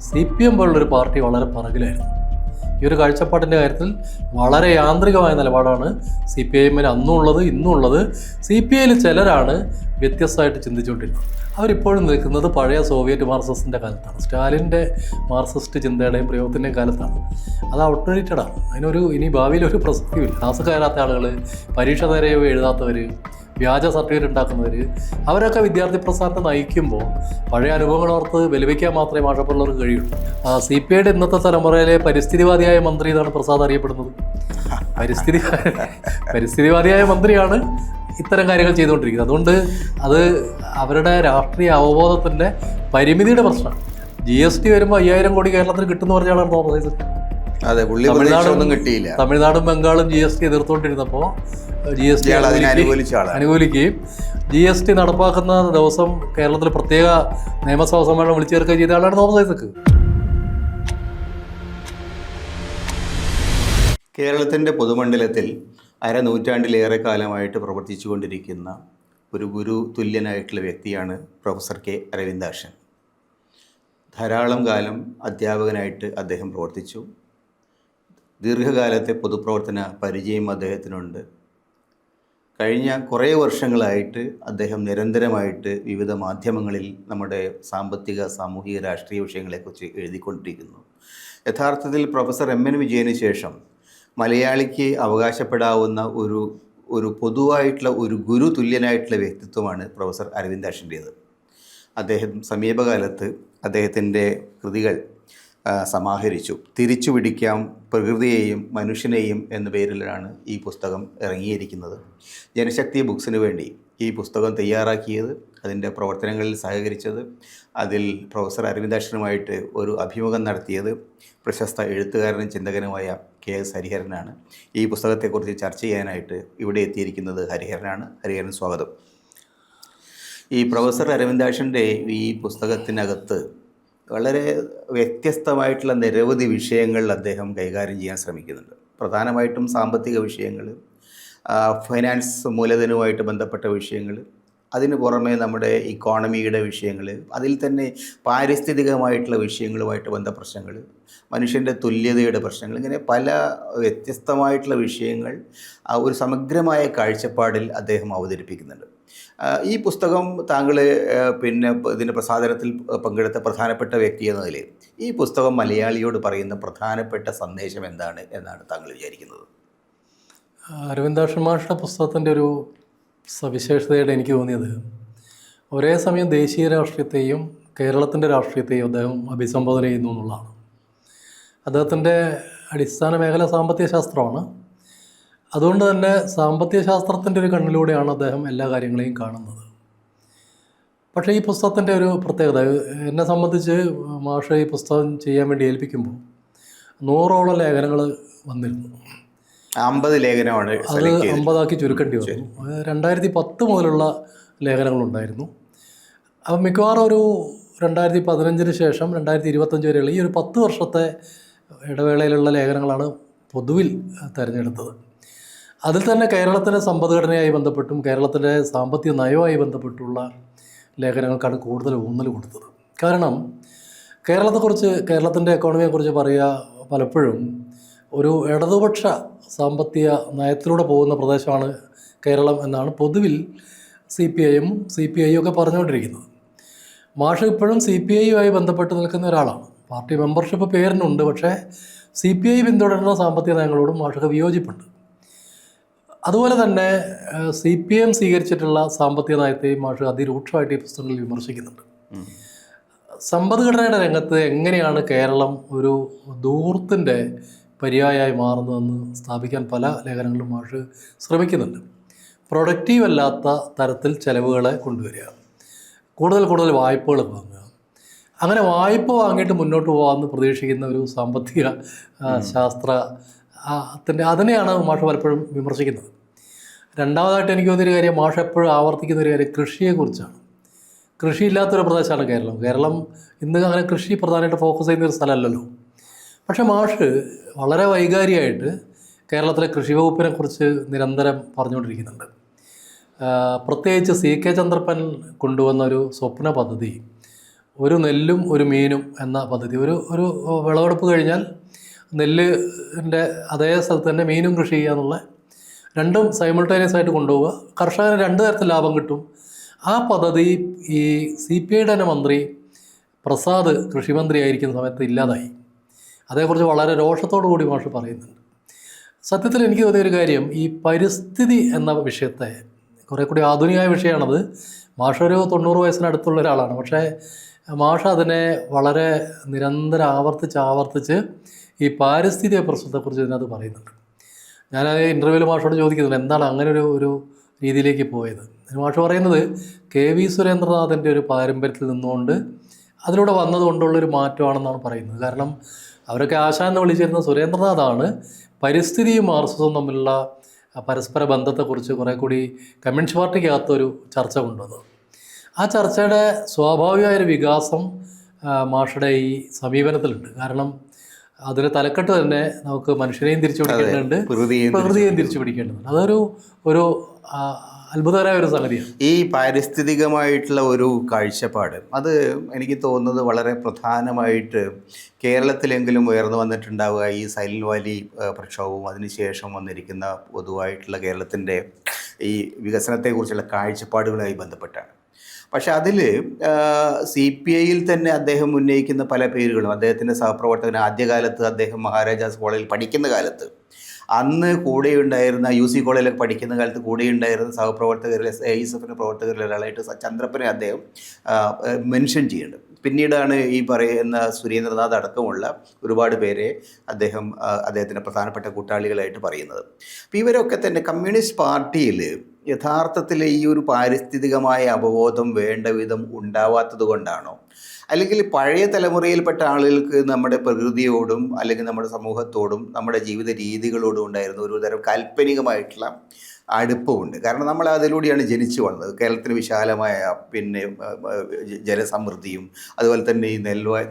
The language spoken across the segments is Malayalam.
CPM പോലുള്ളൊരു പാർട്ടി വളരെ പിറകിലായിരുന്നു. ഈ ഒരു കാഴ്ചപ്പാടിൻ്റെ കാര്യത്തിൽ വളരെ യാന്ത്രികമായ നിലപാടാണ് CPIM അന്നും ഉള്ളത്, ഇന്നും ഉള്ളത്. CPIയിൽ ചിലരാണ് വ്യത്യസ്തമായിട്ട് ചിന്തിച്ചുകൊണ്ടിരുന്നത്. അവരിപ്പോഴും നിൽക്കുന്നത് പഴയ സോവിയറ്റ് മാർക്സിസ്റ്റിൻ്റെ കാലത്താണ്, സ്റ്റാലിൻ്റെ മാർക്സിസ്റ്റ് ചിന്തയുടെയും പ്രയോഗത്തിൻ്റെയും കാലത്താണ്. അത് ഔട്ട്ഡേറ്റഡാണ്. അതിനൊരു ഇനി ഭാവിയിൽ ഒരു പ്രസക്തിയില്ല. ക്ലാസ് കയറാത്ത ആളുകൾ, പരീക്ഷ നേരെ എഴുതാത്തവർ, വ്യാജ സർട്ടിഫിക്കറ്റ് ഉണ്ടാക്കുന്നവർ, അവരൊക്കെ വിദ്യാർത്ഥി പ്രസ്ഥാനത്തെ നയിക്കുമ്പോൾ പഴയ അനുഭവങ്ങൾ ഓർത്ത് വിലപിക്കാൻ മാത്രമേ മാഷപ്പുള്ളവർക്ക് കഴിയുള്ളൂ. CPIയുടെ ഇന്നത്തെ തലമുറയിലെ പരിസ്ഥിതിവാദിയായ മന്ത്രി എന്നാണ് പ്രസാദ് അറിയപ്പെടുന്നത്. പരിസ്ഥിതിവാദിയായ മന്ത്രിയാണ് ഇത്തരം കാര്യങ്ങൾ ചെയ്തുകൊണ്ടിരിക്കുന്നത്. അതുകൊണ്ട് അത് അവരുടെ രാഷ്ട്രീയ അവബോധത്തിൻ്റെ പരിമിതിയുടെ പ്രശ്നമാണ്. GST വരുമ്പോൾ 5000 കോടി കേരളത്തിന് കിട്ടുമെന്ന് പറഞ്ഞ ആളാണ് തോമസ് ഐസക്. തമിഴ്നാടും ബംഗാളും GST എതിർത്തുകൊണ്ടിരുന്നപ്പോൾ GST അനുകൂലിക്കുകയും GST നടപ്പാക്കുന്ന ദിവസം കേരളത്തിൽ പ്രത്യേക നിയമസഭാ സമ്മേളനം വിളിച്ചു ചേർക്കുകയും ചെയ്ത ആളാണ് തോമസ് ഐസക്. കേരളത്തിൻ്റെ പൊതുമണ്ഡലത്തിൽ അരനൂറ്റാണ്ടിലേറെ കാലമായിട്ട് പ്രവർത്തിച്ചു കൊണ്ടിരിക്കുന്ന ഒരു ഗുരു തുല്യനായിട്ടുള്ള വ്യക്തിയാണ് പ്രൊഫസർ K. അരവിന്ദാക്ഷൻ. ധാരാളം കാലം അധ്യാപകനായിട്ട് അദ്ദേഹം പ്രവർത്തിച്ചു. ദീർഘകാലത്തെ പൊതുപ്രവർത്തന പരിചയം അദ്ദേഹത്തിനുണ്ട്. കഴിഞ്ഞ കുറേ വർഷങ്ങളായിട്ട് അദ്ദേഹം നിരന്തരമായിട്ട് വിവിധ മാധ്യമങ്ങളിൽ നമ്മുടെ സാമ്പത്തിക, സാമൂഹിക, രാഷ്ട്രീയ വിഷയങ്ങളെക്കുറിച്ച് എഴുതിക്കൊണ്ടിരിക്കുന്നു. യഥാർത്ഥത്തിൽ പ്രൊഫസർ M. N. വിജയന് ശേഷം മലയാളിക്ക് അവകാശപ്പെടാവുന്ന ഒരു പൊതുവായിട്ടുള്ള ഒരു ഗുരു തുല്യനായിട്ടുള്ള വ്യക്തിത്വമാണ് പ്രൊഫസർ അരവിന്ദാക്ഷൻ്റേത്. അദ്ദേഹം സമീപകാലത്ത് അദ്ദേഹത്തിൻ്റെ കൃതികൾ സമാഹരിച്ചു. തിരിച്ചു പിടിക്കാം പ്രകൃതിയെയും മനുഷ്യനെയും എന്ന പേരിലാണ് ഈ പുസ്തകം ഇറങ്ങിയിരിക്കുന്നത്. ജനശക്തി ബുക്സിന് വേണ്ടി ഈ പുസ്തകം തയ്യാറാക്കിയത്, അതിൻ്റെ പ്രവർത്തനങ്ങളിൽ സഹകരിച്ചത്, അതിൽ പ്രൊഫസർ അരവിന്ദാക്ഷനുമായിട്ട് ഒരു അഭിമുഖം നടത്തിയത് പ്രശസ്ത എഴുത്തുകാരനും ചിന്തകനുമായ KS ഹരിഹരനാണ്. ഈ പുസ്തകത്തെക്കുറിച്ച് ചർച്ച ചെയ്യാനായിട്ട് ഇവിടെ എത്തിയിരിക്കുന്നത് ഹരിഹരനാണ്. ഹരിഹരൻ, സ്വാഗതം. ഈ പ്രൊഫസർ അരവിന്ദാക്ഷൻ്റെ ഈ പുസ്തകത്തിനകത്ത് വളരെ വ്യത്യസ്തമായിട്ടുള്ള നിരവധി വിഷയങ്ങൾ അദ്ദേഹം കൈകാര്യം ചെയ്യാൻ ശ്രമിക്കുന്നുണ്ട്. പ്രധാനമായിട്ടും സാമ്പത്തിക വിഷയങ്ങൾ, ഫൈനാൻസ് മൂലധനവുമായിട്ട് ബന്ധപ്പെട്ട വിഷയങ്ങൾ, അതിന് പുറമെ നമ്മുടെ ഇക്കോണമിയുടെ വിഷയങ്ങൾ, അതിൽ തന്നെ പാരിസ്ഥിതികമായിട്ടുള്ള വിഷയങ്ങളുമായിട്ട് ബന്ധ പ്രശ്നങ്ങൾ, മനുഷ്യൻ്റെ തുല്യതയുടെ പ്രശ്നങ്ങൾ, ഇങ്ങനെ പല വ്യത്യസ്തമായിട്ടുള്ള വിഷയങ്ങൾ ഒരു സമഗ്രമായ കാഴ്ചപ്പാടിൽ അദ്ദേഹം അവതരിപ്പിക്കുന്നുണ്ട്. ഈ പുസ്തകം താങ്കൾ ഇതിൻ്റെ പ്രസാധനത്തിൽ പങ്കെടുത്ത പ്രധാനപ്പെട്ട വ്യക്തി എന്ന നിലയിൽ ഈ പുസ്തകം മലയാളിയോട് പറയുന്ന പ്രധാനപ്പെട്ട സന്ദേശം എന്താണ് എന്നാണ് താങ്കൾ വിചാരിക്കുന്നത്? അരവിന്ദാക്ഷൻ മാഷുടെ പുസ്തകത്തിൻ്റെ ഒരു സവിശേഷതയായിട്ട് എനിക്ക് തോന്നിയത്, ഒരേ സമയം ദേശീയ രാഷ്ട്രീയത്തെയും കേരളത്തിൻ്റെ രാഷ്ട്രീയത്തെയും അദ്ദേഹം അഭിസംബോധന ചെയ്യുന്നു എന്നുള്ളതാണ്. അദ്ദേഹത്തിൻ്റെ അടിസ്ഥാന മേഖല സാമ്പത്തിക ശാസ്ത്രമാണ്. അതുകൊണ്ട് തന്നെ സാമ്പത്തിക ശാസ്ത്രത്തിൻ്റെ ഒരു കണ്ണിലൂടെയാണ് അദ്ദേഹം എല്ലാ കാര്യങ്ങളെയും കാണുന്നത്. പക്ഷേ ഈ പുസ്തകത്തിൻ്റെ ഒരു പ്രത്യേകത, എന്നെ സംബന്ധിച്ച് മാഷ് ഈ പുസ്തകം ചെയ്യാൻ വേണ്ടി ഏൽപ്പിക്കുമ്പോൾ 100ഓളം ലേഖനങ്ങൾ വന്നിരുന്നു. 50 ലേഖനമാണ്. അത് 50ആക്കി ചുരുക്കേണ്ടി വന്നു. 2010 മുതലുള്ള ലേഖനങ്ങളുണ്ടായിരുന്നു. അപ്പം മിക്കവാറും ഒരു 2015 ശേഷം 2025 വരെയുള്ള ഈ ഒരു 10 വർഷത്തെ ഇടവേളയിലുള്ള ലേഖനങ്ങളാണ് പൊതുവിൽ തിരഞ്ഞെടുത്തത്. അതിൽ തന്നെ കേരളത്തിൻ്റെ സമ്പദ്ഘടനയുമായി ബന്ധപ്പെട്ടും കേരളത്തിൻ്റെ സാമ്പത്തിക നയവുമായി ബന്ധപ്പെട്ടുള്ള ലേഖനങ്ങൾക്കാണ് കൂടുതൽ ഊന്നൽ കൊടുത്തത്. കാരണം കേരളത്തെക്കുറിച്ച്, കേരളത്തിൻ്റെ എക്കോണമിയെക്കുറിച്ച് പറയുക പലപ്പോഴും ഒരു ഇടതുപക്ഷ സാമ്പത്തിക നയത്തിലൂടെ പോകുന്ന പ്രദേശമാണ് കേരളം എന്നാണ് പൊതുവിൽ CPIയും CPIയും ഒക്കെ പറഞ്ഞുകൊണ്ടിരിക്കുന്നത്. മാഷ് ഇപ്പോഴും CPIയുമായി ബന്ധപ്പെട്ട് നിൽക്കുന്ന ഒരാളാണ്. പാർട്ടി മെമ്പർഷിപ്പ് പേരിനുണ്ട്, പക്ഷേ CPI പിന്തുടരുന്ന സാമ്പത്തിക നയങ്ങളോടും മാഷക്ക് വിയോജിപ്പുണ്ട്. അതുപോലെ തന്നെ CPM സ്വീകരിച്ചിട്ടുള്ള സാമ്പത്തിക നയത്തെയും മാഷ് അതിരൂക്ഷമായിട്ട് ഈ പുസ്തകങ്ങളിൽ വിമർശിക്കുന്നുണ്ട്. സമ്പദ്ഘടനയുടെ രംഗത്ത് എങ്ങനെയാണ് കേരളം ഒരു ധൂർത്തിൻ്റെ പര്യായമായി മാറുന്നതെന്ന് സ്ഥാപിക്കാൻ പല ലേഖനങ്ങളിലും മാഷ് ശ്രമിക്കുന്നുണ്ട്. പ്രൊഡക്റ്റീവ് അല്ലാത്ത തരത്തിൽ ചെലവുകളെ കൊണ്ടുവരിക, കൂടുതൽ വായ്പകൾ വാങ്ങുക, അങ്ങനെ വായ്പ വാങ്ങിയിട്ട് മുന്നോട്ട് പോകാമെന്ന് പ്രതീക്ഷിക്കുന്ന ഒരു സാമ്പത്തിക അതിനെയാണ് മാഷ് പലപ്പോഴും വിമർശിക്കുന്നത്. രണ്ടാമതായിട്ട് എനിക്ക് തോന്നിയൊരു കാര്യം, മാഷ് എപ്പോഴും ആവർത്തിക്കുന്ന ഒരു കാര്യം കൃഷിയെക്കുറിച്ചാണ്. കൃഷിയില്ലാത്തൊരു പ്രദേശമാണ് കേരളം. ഇന്ന് അങ്ങനെ കൃഷി പ്രധാനമായിട്ട് ഫോക്കസ് ചെയ്യുന്നൊരു സ്ഥലമല്ലല്ലോ. പക്ഷേ മാഷ് വളരെ വൈകാരികമായിട്ട് കേരളത്തിലെ കൃഷി വകുപ്പിനെ കുറിച്ച് നിരന്തരം പറഞ്ഞുകൊണ്ടിരിക്കുന്നുണ്ട്. പ്രത്യേകിച്ച് CK ചന്ദ്രപ്പൻ കൊണ്ടുവന്ന ഒരു സ്വപ്ന പദ്ധതി ഒരു നെല്ലും ഒരു മീനും എന്ന പദ്ധതി. ഒരു ഒരു വിളവെടുപ്പ് കഴിഞ്ഞാൽ നെല്ലിൻ്റെ അതേ സ്ഥലത്ത് തന്നെ മീനും കൃഷി ചെയ്യുക എന്നുള്ള രണ്ടും സൈമിൾട്ടേനിയസ് ആയിട്ട് കൊണ്ടുപോവുക. കർഷകന് രണ്ട് തരത്തിൽ ലാഭം കിട്ടും. ആ പദ്ധതി ഈ CPIയുടെ തന്നെ മന്ത്രി പ്രസാദ് കൃഷിമന്ത്രി ആയിരിക്കുന്ന സമയത്ത് ഇല്ലാതായി. അതേക്കുറിച്ച് വളരെ രോഷത്തോടു കൂടി മാഷ് പറയുന്നുണ്ട്. സത്യത്തിൽ എനിക്ക് തോന്നിയ ഒരു കാര്യം, ഈ പരിസ്ഥിതി എന്ന വിഷയത്തെ കുറേ കൂടി ആധുനികമായ വിഷയമാണത്. മാഷൊരു 90 വയസ്സിനടുത്തുള്ള ഒരാളാണ്. പക്ഷേ മാഷ അതിനെ വളരെ നിരന്തരം ആവർത്തിച്ച് ഈ പാരിസ്ഥിതിക പ്രശ്നത്തെക്കുറിച്ച് ഇതിനകത്ത് പറയുന്നുണ്ട്. ഞാൻ ഇൻ്റർവ്യൂവിൽ മാഷോട് ചോദിക്കുന്നുണ്ട് എന്താണ് അങ്ങനെ ഒരു രീതിയിലേക്ക് പോയത്. മാഷ് പറയുന്നത് KV സുരേന്ദ്രനാഥിൻ്റെ ഒരു പാരമ്പര്യത്തിൽ നിന്നുകൊണ്ട് അതിലൂടെ വന്നതുകൊണ്ടുള്ളൊരു മാറ്റമാണെന്നാണ് പറയുന്നത്. കാരണം അവരൊക്കെ ആശാനെന്ന് വിളിച്ചിരുന്ന സുരേന്ദ്രനാഥാണ് പരിസ്ഥിതിയും മാർക്സിസവും തമ്മിലുള്ള പരസ്പര ബന്ധത്തെക്കുറിച്ച് കുറേ കൂടി കമ്മ്യൂണിസ്റ്റ് പാർട്ടിക്കകത്തൊരു ചർച്ച കൊണ്ടുവന്നത്. ആ ചർച്ചയുടെ സ്വാഭാവികമായൊരു വികാസം മാഷയുടെ ഈ സമീപനത്തിലുണ്ട്. കാരണം അതിന് തലക്കെട്ട് തന്നെ നമുക്ക് മനുഷ്യനെയും തിരിച്ചു പിടിക്കേണ്ടതുണ്ട്, പ്രകൃതിയെയും തിരിച്ചു പിടിക്കേണ്ടതുണ്ട്. അതൊരു അത്ഭുതകരമായ ഒരു സംഗതിയാണ്. ഈ പാരിസ്ഥിതികമായിട്ടുള്ള ഒരു കാഴ്ചപ്പാട് അത് എനിക്ക് തോന്നുന്നത് വളരെ പ്രധാനമായിട്ട് കേരളത്തിലെങ്കിലും ഉയർന്നു വന്നിട്ടുണ്ടാവുക ഈ സൈലന്റ് വാലി പ്രക്ഷോഭവും അതിനുശേഷം വന്നിരിക്കുന്ന പൊതുവായിട്ടുള്ള കേരളത്തിൻ്റെ ഈ വികസനത്തെക്കുറിച്ചുള്ള കാഴ്ചപ്പാടുകളുമായി ബന്ധപ്പെട്ടാണ്. പക്ഷെ അതിൽ CPIയിൽ തന്നെ അദ്ദേഹം ഉന്നയിക്കുന്ന പല പേരുകളും, അദ്ദേഹത്തിൻ്റെ സഹപ്രവർത്തകൻ ആദ്യകാലത്ത് അദ്ദേഹം മഹാരാജാസ് കോളേജിൽ പഠിക്കുന്ന കാലത്ത് അന്ന് കൂടെയുണ്ടായിരുന്ന UC കോളേജിലൊക്കെ പഠിക്കുന്ന കാലത്ത് കൂടെയുണ്ടായിരുന്ന സഹപ്രവർത്തകരിലെ ISFൻ്റെ പ്രവർത്തകരിൽ ഒരാളായിട്ട് ചന്ദ്രപ്പനെ അദ്ദേഹം മെൻഷൻ ചെയ്യുന്നുണ്ട്. പിന്നീടാണ് ഈ പറയുന്ന സുരേന്ദ്രനാഥ് അടക്കമുള്ള ഒരുപാട് പേരെ അദ്ദേഹത്തിൻ്റെ പ്രധാനപ്പെട്ട കൂട്ടാളികളായിട്ട് പറയുന്നത്. അപ്പോൾ ഇവരൊക്കെ തന്നെ കമ്മ്യൂണിസ്റ്റ് പാർട്ടിയിൽ യഥാർത്ഥത്തിൽ ഈ ഒരു പാരിസ്ഥിതികമായ അവബോധം വേണ്ട വിധം ഉണ്ടാവാത്തത് കൊണ്ടാണോ, അല്ലെങ്കിൽ പഴയ തലമുറയിൽപ്പെട്ട ആളുകൾക്ക് നമ്മുടെ പ്രകൃതിയോടും അല്ലെങ്കിൽ നമ്മുടെ സമൂഹത്തോടും നമ്മുടെ ജീവിത രീതികളോടും ഉണ്ടായിരുന്ന ഒരു തരം കാൽപ്പനികമായിട്ടുള്ള അടുപ്പമുണ്ട്? കാരണം നമ്മൾ അതിലൂടെയാണ് ജനിച്ചു വന്നത്. കേരളത്തിന് വിശാലമായ പിന്നെ ജലസമൃദ്ധിയും അതുപോലെ തന്നെ ഈ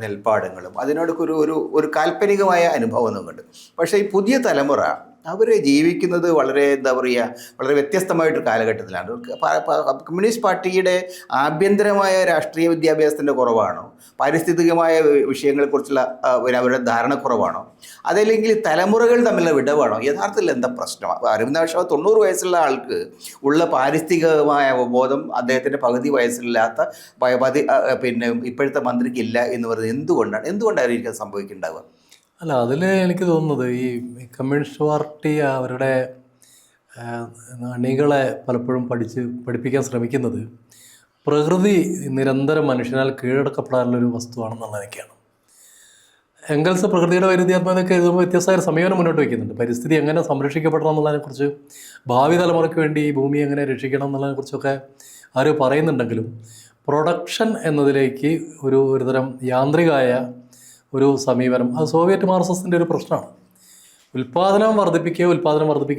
നെൽപ്പാടങ്ങളും അതിനോടൊക്കെ ഒരു കാൽപ്പനികമായ അനുഭവം നമുക്കുണ്ട്. പക്ഷേ ഈ പുതിയ തലമുറ അവർ ജീവിക്കുന്നത് വളരെ വളരെ വ്യത്യസ്തമായിട്ടൊരു കാലഘട്ടത്തിലാണ്. കമ്മ്യൂണിസ്റ്റ് പാർട്ടിയുടെ ആഭ്യന്തരമായ രാഷ്ട്രീയ വിദ്യാഭ്യാസത്തിൻ്റെ കുറവാണോ, പാരിസ്ഥിതികമായ വിഷയങ്ങളെക്കുറിച്ചുള്ള അവരുടെ ധാരണക്കുറവാണോ, അതല്ലെങ്കിൽ തലമുറകൾ തമ്മിലുള്ള വിടവാണോ? യഥാർത്ഥത്തിൽ എന്താ പ്രശ്നം? അരവിന്ദാക്ഷ 90 വയസ്സുള്ള ആൾക്ക് ഉള്ള പാരിസ്ഥിതികമായ അവബോധം അദ്ദേഹത്തിൻ്റെ പകുതി വയസ്സിലില്ലാത്ത പിന്നെ ഇപ്പോഴത്തെ മന്ത്രിക്കില്ല എന്ന് പറയുന്നത് എന്തുകൊണ്ടായിരിക്കും സംഭവിക്കുന്നുണ്ടാവുക? അല്ല, അതിൽ എനിക്ക് തോന്നുന്നത് ഈ കമ്മ്യൂണിസ്റ്റ് പാർട്ടി അവരുടെ അണികളെ പലപ്പോഴും പഠിപ്പിക്കാൻ ശ്രമിക്കുന്നത് പ്രകൃതി നിരന്തരം മനുഷ്യനാൽ കീഴടക്കപ്പെടാനുള്ളൊരു വസ്തുവാണെന്നുള്ളതൊക്കെയാണ്. എംഗൽസ് പ്രകൃതിയുടെ വൈരുദ്ധ്യാത്മകതയൊക്കെ എഴുതുമ്പോൾ വ്യത്യസ്തമായ സമീപനം മുന്നോട്ട് വയ്ക്കുന്നുണ്ട്. പരിസ്ഥിതി എങ്ങനെ സംരക്ഷിക്കപ്പെടണം എന്നുള്ളതിനെക്കുറിച്ച്, ഭാവി തലമുറയ്ക്ക് വേണ്ടി ഈ ഭൂമി എങ്ങനെ രക്ഷിക്കണം എന്നുള്ളതിനെക്കുറിച്ചൊക്കെ അവർ പറയുന്നുണ്ടെങ്കിലും പ്രൊഡക്ഷൻ എന്നതിലേക്ക് ഒരുതരം യാന്ത്രികമായ ഒരു സമീപനം, അത് സോവിയറ്റ് മാർക്സിസത്തിൻ്റെ ഒരു പ്രശ്നമാണ്. ഉൽപ്പാദനം വർദ്ധിപ്പിക്കുക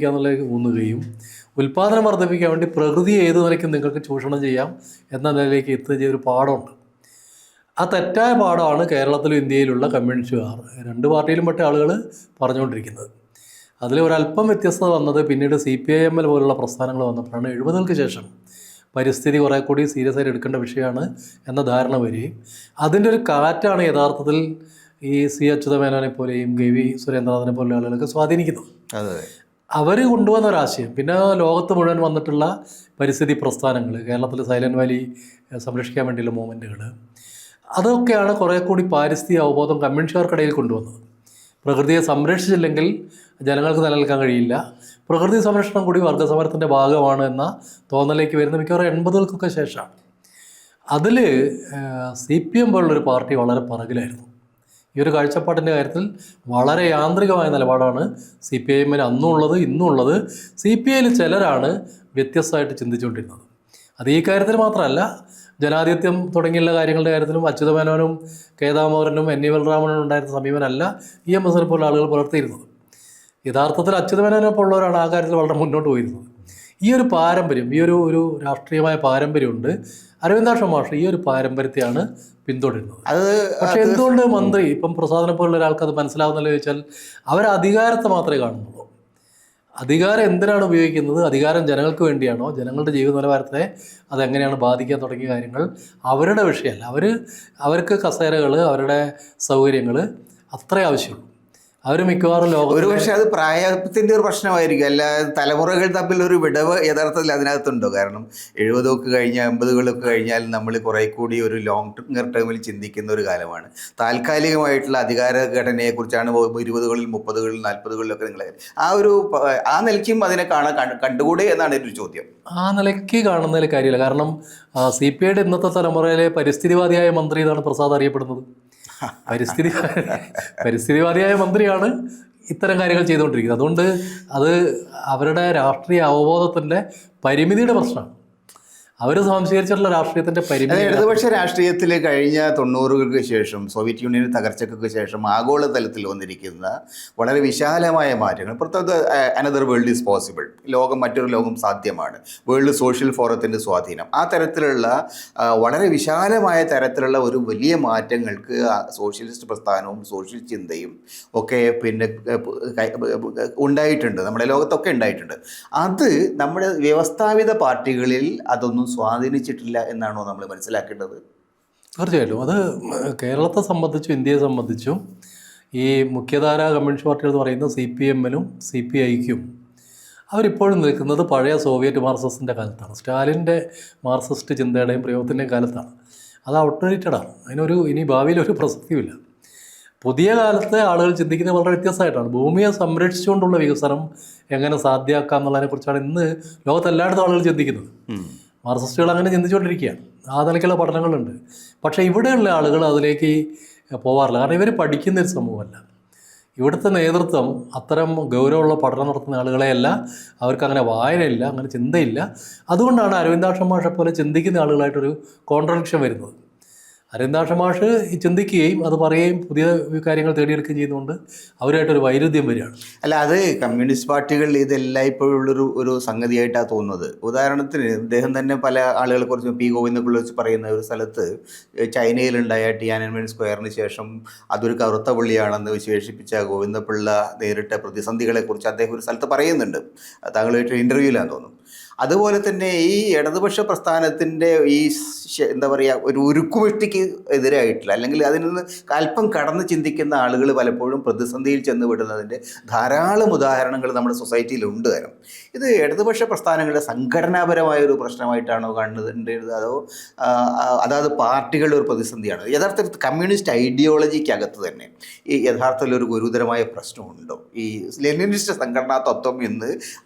എന്നുള്ളത് ഊന്നുകയും ഉൽപ്പാദനം വർദ്ധിപ്പിക്കാൻ വേണ്ടി പ്രകൃതിയെ ഏത് നിലയ്ക്കും നിങ്ങൾക്ക് ചൂഷണം ചെയ്യാം എന്ന നിലയിലേക്ക് എത്തുകയും ചെയ്തൊരു പാഠമുണ്ട്. ആ തെറ്റായ പാഠമാണ് കേരളത്തിലും ഇന്ത്യയിലുള്ള കമ്മ്യൂണിസ്റ്റുകാർ, രണ്ട് പാർട്ടിയിലും പെട്ട ആളുകൾ പറഞ്ഞുകൊണ്ടിരിക്കുന്നത്. അതിൽ ഒരല്പം വ്യത്യസ്തത വന്നത് പിന്നീട് CPIML പോലുള്ള പ്രസ്ഥാനങ്ങൾ വന്നപ്പോഴാണ്. 70-കൾക്ക് ശേഷം പരിസ്ഥിതി കുറേ കൂടി സീരിയസ് ആയിട്ട് എടുക്കേണ്ട വിഷയമാണ് എന്ന ധാരണ വരികയും അതിൻ്റെ ഒരു കാറ്റാണ് യഥാർത്ഥത്തിൽ ഈ C അച്യുതമേനോനെ പോലെയും KV സുരേന്ദ്രനാഥിനെ പോലെയുള്ള ആളുകളൊക്കെ സ്വാധീനിക്കുന്നത്. അവർ കൊണ്ടുവന്ന ഒരാശയം. പിന്നെ ലോകത്ത് മുഴുവൻ വന്നിട്ടുള്ള പരിസ്ഥിതി പ്രസ്ഥാനങ്ങൾ, കേരളത്തിൽ സൈലന്റ് വാലി സംരക്ഷിക്കാൻ വേണ്ടിയുള്ള മൂവ്മെൻറ്റുകൾ, അതൊക്കെയാണ് കുറേ കൂടി പാരിസ്ഥിതിക അവബോധം കമ്മ്യൂണിസ്റ്റുകാർക്കിടയിൽ കൊണ്ടുവന്നത്. പ്രകൃതിയെ സംരക്ഷിച്ചില്ലെങ്കിൽ ജനങ്ങൾക്ക് നിലനിൽക്കാൻ കഴിയില്ല, പ്രകൃതി സംരക്ഷണം കൂടി വർഗ്ഗസമരത്തിൻ്റെ ഭാഗമാണ് എന്ന തോന്നലേക്ക് വരുന്ന മിക്കവാറും 80-കൾക്കൊക്കെ ശേഷമാണ്. അതിൽ CPM പോലുള്ളൊരു പാർട്ടി വളരെ പിറകിലായിരുന്നു. ഈ ഒരു കാഴ്ചപ്പാടിൻ്റെ കാര്യത്തിൽ വളരെ യാന്ത്രികമായ നിലപാടാണ് CPIMൽ അന്നും ഉള്ളത്, ഇന്നും ഉള്ളത്. CPIയിൽ ചിലരാണ് വ്യത്യസ്തമായിട്ട് ചിന്തിച്ചുകൊണ്ടിരുന്നത്. അത് ഈ കാര്യത്തിൽ മാത്രമല്ല, ജനാധിപത്യം തുടങ്ങിയുള്ള കാര്യങ്ങളുടെ കാര്യത്തിലും അച്യുതമേനോനും കേദാമോഹനും NE ബലറാമനും ഉണ്ടായിരുന്ന സമീപനമല്ല EMSനെ പോലുള്ള ആളുകൾ പുലർത്തിയിരുന്നത്. യഥാർത്ഥത്തിൽ അച്യുതമേനോനെ പോലുള്ളവരാണ് ആ കാര്യത്തിൽ വളരെ മുന്നോട്ട് പോയിരുന്നത്. ഈ ഒരു പാരമ്പര്യം, ഈ ഒരു രാഷ്ട്രീയമായ പാരമ്പര്യമുണ്ട്. അരവിന്ദാക്ഷ മാഷ് ഈ ഒരു പാരമ്പര്യത്തെയാണ് പിന്തുടരുന്നത്. പക്ഷേ എന്തുകൊണ്ട് മന്ത്രി ഇപ്പം പ്രസാദിനെ പോലുള്ള ഒരാൾക്ക് അത് മനസ്സിലാവുന്നല്ലോ ചോദിച്ചാൽ, അവർ അധികാരത്തെ മാത്രമേ കാണുന്നുള്ളൂ. അധികാരം എന്തിനാണ് ഉപയോഗിക്കുന്നത്, അധികാരം ജനങ്ങൾക്ക് വേണ്ടിയാണോ, ജനങ്ങളുടെ ജീവിത നിലവാരത്തെ അതെങ്ങനെയാണ് ബാധിക്കാൻ തുടങ്ങിയ കാര്യങ്ങൾ അവരുടെ വിഷയമല്ല. അവർക്ക് കസേരകൾ, അവരുടെ സൗകര്യങ്ങൾ അത്രേ ആവശ്യമുള്ളൂ. അവർ മിക്കവാറും ഒരു പക്ഷേ അത് പ്രായത്തിൻ്റെ ഒരു പ്രശ്നമായിരിക്കും, അല്ല തലമുറകൾ തമ്മിലൊരു വിടവ് യഥാർത്ഥത്തിൽ അതിനകത്തുണ്ടോ? കാരണം 70 കഴിഞ്ഞാൽ 80 കഴിഞ്ഞാൽ നമ്മൾ കുറേ കൂടി ഒരു ലോങ് ടേമിൽ ചിന്തിക്കുന്ന ഒരു കാലമാണ്. താൽക്കാലികമായിട്ടുള്ള അധികാര ഘടനയെക്കുറിച്ചാണ് 20-കളിൽ 30-കളിൽ 40-കളിലൊക്കെ നിങ്ങൾ ആ നിലയ്ക്കും അതിനെ കണ്ടുകൂടെ എന്നാണ് എൻ്റെ ഒരു ചോദ്യം. ആ നിലയ്ക്ക് കാണുന്നതിൽ കാര്യമില്ല. കാരണം CPIയുടെ ഇന്നത്തെ തലമുറയിലെ പരിസ്ഥിതിവാദിയായ മന്ത്രി എന്നാണ് പ്രസാദ് അറിയപ്പെടുന്നത്. പരിസ്ഥിതിവാദിയായ മന്ത്രിയാണ് ഇത്തരം കാര്യങ്ങൾ ചെയ്തുകൊണ്ടിരിക്കുന്നത്. അതുകൊണ്ട് അത് അവരുടെ രാഷ്ട്രീയ അവബോധത്തിൻ്റെ പരിമിതിയുടെ പ്രശ്നമാണ്. അവർ സംശീകരിച്ചിട്ടുള്ള രാഷ്ട്രീയത്തിൻ്റെ പരിമിതി. ഇടതുപക്ഷ രാഷ്ട്രീയത്തിൽ കഴിഞ്ഞ 90-കൾക്ക് ശേഷം, സോവിയറ്റ് യൂണിയൻ തകർച്ചയ്ക്ക് ശേഷം ആഗോളതലത്തിൽ വന്നിരിക്കുന്ന വളരെ വിശാലമായ മാറ്റങ്ങൾ, പുറത്തത് അനദർ വേൾഡ് ഈസ് പോസിബിൾ, മറ്റൊരു ലോകം സാധ്യമാണ്, വേൾഡ് സോഷ്യൽ ഫോറത്തിൻ്റെ സ്വാധീനം, ആ തരത്തിലുള്ള വളരെ വിശാലമായ തരത്തിലുള്ള ഒരു വലിയ മാറ്റങ്ങൾക്ക് സോഷ്യലിസ്റ്റ് പ്രസ്ഥാനവും സോഷ്യൽ ചിന്തയും ഒക്കെ പിന്നെ ഉണ്ടായിട്ടുണ്ട്, നമ്മുടെ ലോകത്തൊക്കെ ഉണ്ടായിട്ടുണ്ട്. അത് നമ്മുടെ വ്യവസ്ഥാപിത പാർട്ടികളിൽ അതൊന്നും സ്വാധീനിച്ചിട്ടില്ല എന്നാണോ നമ്മൾ മനസ്സിലാക്കേണ്ടത്? തീർച്ചയായിട്ടും. അത് കേരളത്തെ സംബന്ധിച്ചും ഇന്ത്യയെ സംബന്ധിച്ചും ഈ മുഖ്യധാര കമ്മ്യൂണിസ്റ്റ് പാർട്ടികൾ എന്ന് പറയുന്ന CPM-നും CPI-ക്കും അവരിപ്പോഴും നിൽക്കുന്നത് പഴയ സോവിയറ്റ് മാർക്സിസ്റ്റിൻ്റെ കാലത്താണ്, സ്റ്റാലിൻ്റെ മാർക്സിസ്റ്റ് ചിന്തയുടെയും പ്രയോഗത്തിൻ്റെയും കാലത്താണ്. അത് ഔട്ട്ഡേറ്റഡാണ്. ഇനി ഭാവിയിലൊരു പ്രസക്തിയുമില്ല. പുതിയ കാലത്തെ ആളുകൾ ചിന്തിക്കുന്നത് വളരെ വ്യത്യസ്തമായിട്ടാണ്. ഭൂമിയെ സംരക്ഷിച്ചുകൊണ്ടുള്ള വികസനം എങ്ങനെ സാധ്യമാക്കാം എന്നുള്ളതിനെക്കുറിച്ചാണ് ഇന്ന് ലോകത്തെല്ലായിടത്തും ആളുകൾ ചിന്തിക്കുന്നത്. മാർക്സിസ്റ്റുകൾ അങ്ങനെ ചിന്തിച്ചുകൊണ്ടിരിക്കുകയാണ്. ആ നിലയ്ക്കുള്ള പഠനങ്ങളുണ്ട്. പക്ഷേ ഇവിടെയുള്ള ആളുകൾ അതിലേക്ക് പോകാറില്ല. കാരണം ഇവർ പഠിക്കുന്നൊരു സമൂഹമല്ല. ഇവിടുത്തെ നേതൃത്വം അത്തരം ഗൗരവമുള്ള പഠനം നടത്തുന്ന ആളുകളെയല്ല. അവർക്കങ്ങനെ വായനയില്ല, അങ്ങനെ ചിന്തയില്ല. അതുകൊണ്ടാണ് അരവിന്ദാക്ഷൻ മാഷെ പോലെ ചിന്തിക്കുന്ന ആളുകളായിട്ടൊരു കോൺട്രഡിക്ഷൻ വരുന്നത്. അരവിന്ദാക്ഷൻ മാഷ് ചിന്തിക്കുകയും അത് പറയുകയും പുതിയ കാര്യങ്ങൾ തേടിയെടുക്കുകയും ചെയ്യുന്നതുകൊണ്ട് അവരുമായിട്ടൊരു വൈരുദ്ധ്യം വരികയാണ്. അല്ല, അത് കമ്മ്യൂണിസ്റ്റ് പാർട്ടികളിൽ ഇതെല്ലാം ഇപ്പോഴുള്ളൊരു ഒരു സംഗതിയായിട്ടാണ് തോന്നുന്നത്. ഉദാഹരണത്തിന് ഇദ്ദേഹം തന്നെ പല ആളുകളെ കുറിച്ച് P. ഗോവിന്ദപിള്ള വെച്ച് പറയുന്ന ഒരു സ്ഥലത്ത് ചൈനയിലുണ്ടായ ടിയാനൻമെൻ സ്ക്വയറിന് ശേഷം അതൊരു കറുത്ത പുള്ളിയാണെന്ന് വിശേഷിപ്പിച്ച ഗോവിന്ദപിള്ള നേരിട്ട പ്രതിസന്ധികളെക്കുറിച്ച് അദ്ദേഹം ഒരു സ്ഥലത്ത് പറയുന്നുണ്ട്. താങ്കളുമായിട്ട് ഇൻ്റർവ്യൂവിലാന്ന് തോന്നുന്നു. അതുപോലെ തന്നെ ഈ ഇടതുപക്ഷ പ്രസ്ഥാനത്തിൻ്റെ ഈ എന്താ പറയുക, ഒരു ഉരുക്കുമുഷ്ടിക്ക് എതിരായിട്ടുള്ള, അല്ലെങ്കിൽ അതിൽ നിന്ന് അല്പം കടന്ന് ചിന്തിക്കുന്ന ആളുകൾ പലപ്പോഴും പ്രതിസന്ധിയിൽ ചെന്ന് വിടുന്നതിൻ്റെ ധാരാളം ഉദാഹരണങ്ങൾ നമ്മുടെ സൊസൈറ്റിയിലുണ്ട്. കാരണം ഇത് ഇടതുപക്ഷ പ്രസ്ഥാനങ്ങളുടെ സംഘടനാപരമായ ഒരു പ്രശ്നമായിട്ടാണോ കാണുന്നത്, അതോ അതായത് പാർട്ടികളുടെ ഒരു പ്രതിസന്ധിയാണ്? യഥാർത്ഥത്തിൽ കമ്മ്യൂണിസ്റ്റ് ഐഡിയോളജിക്കകത്ത് തന്നെ ഈ യഥാർത്ഥത്തിൽ ഒരു ഗുരുതരമായ പ്രശ്നമുണ്ടോ? ഈ ലെനിനിസ്റ്റ് സംഘടനാ തത്വം എന്ന്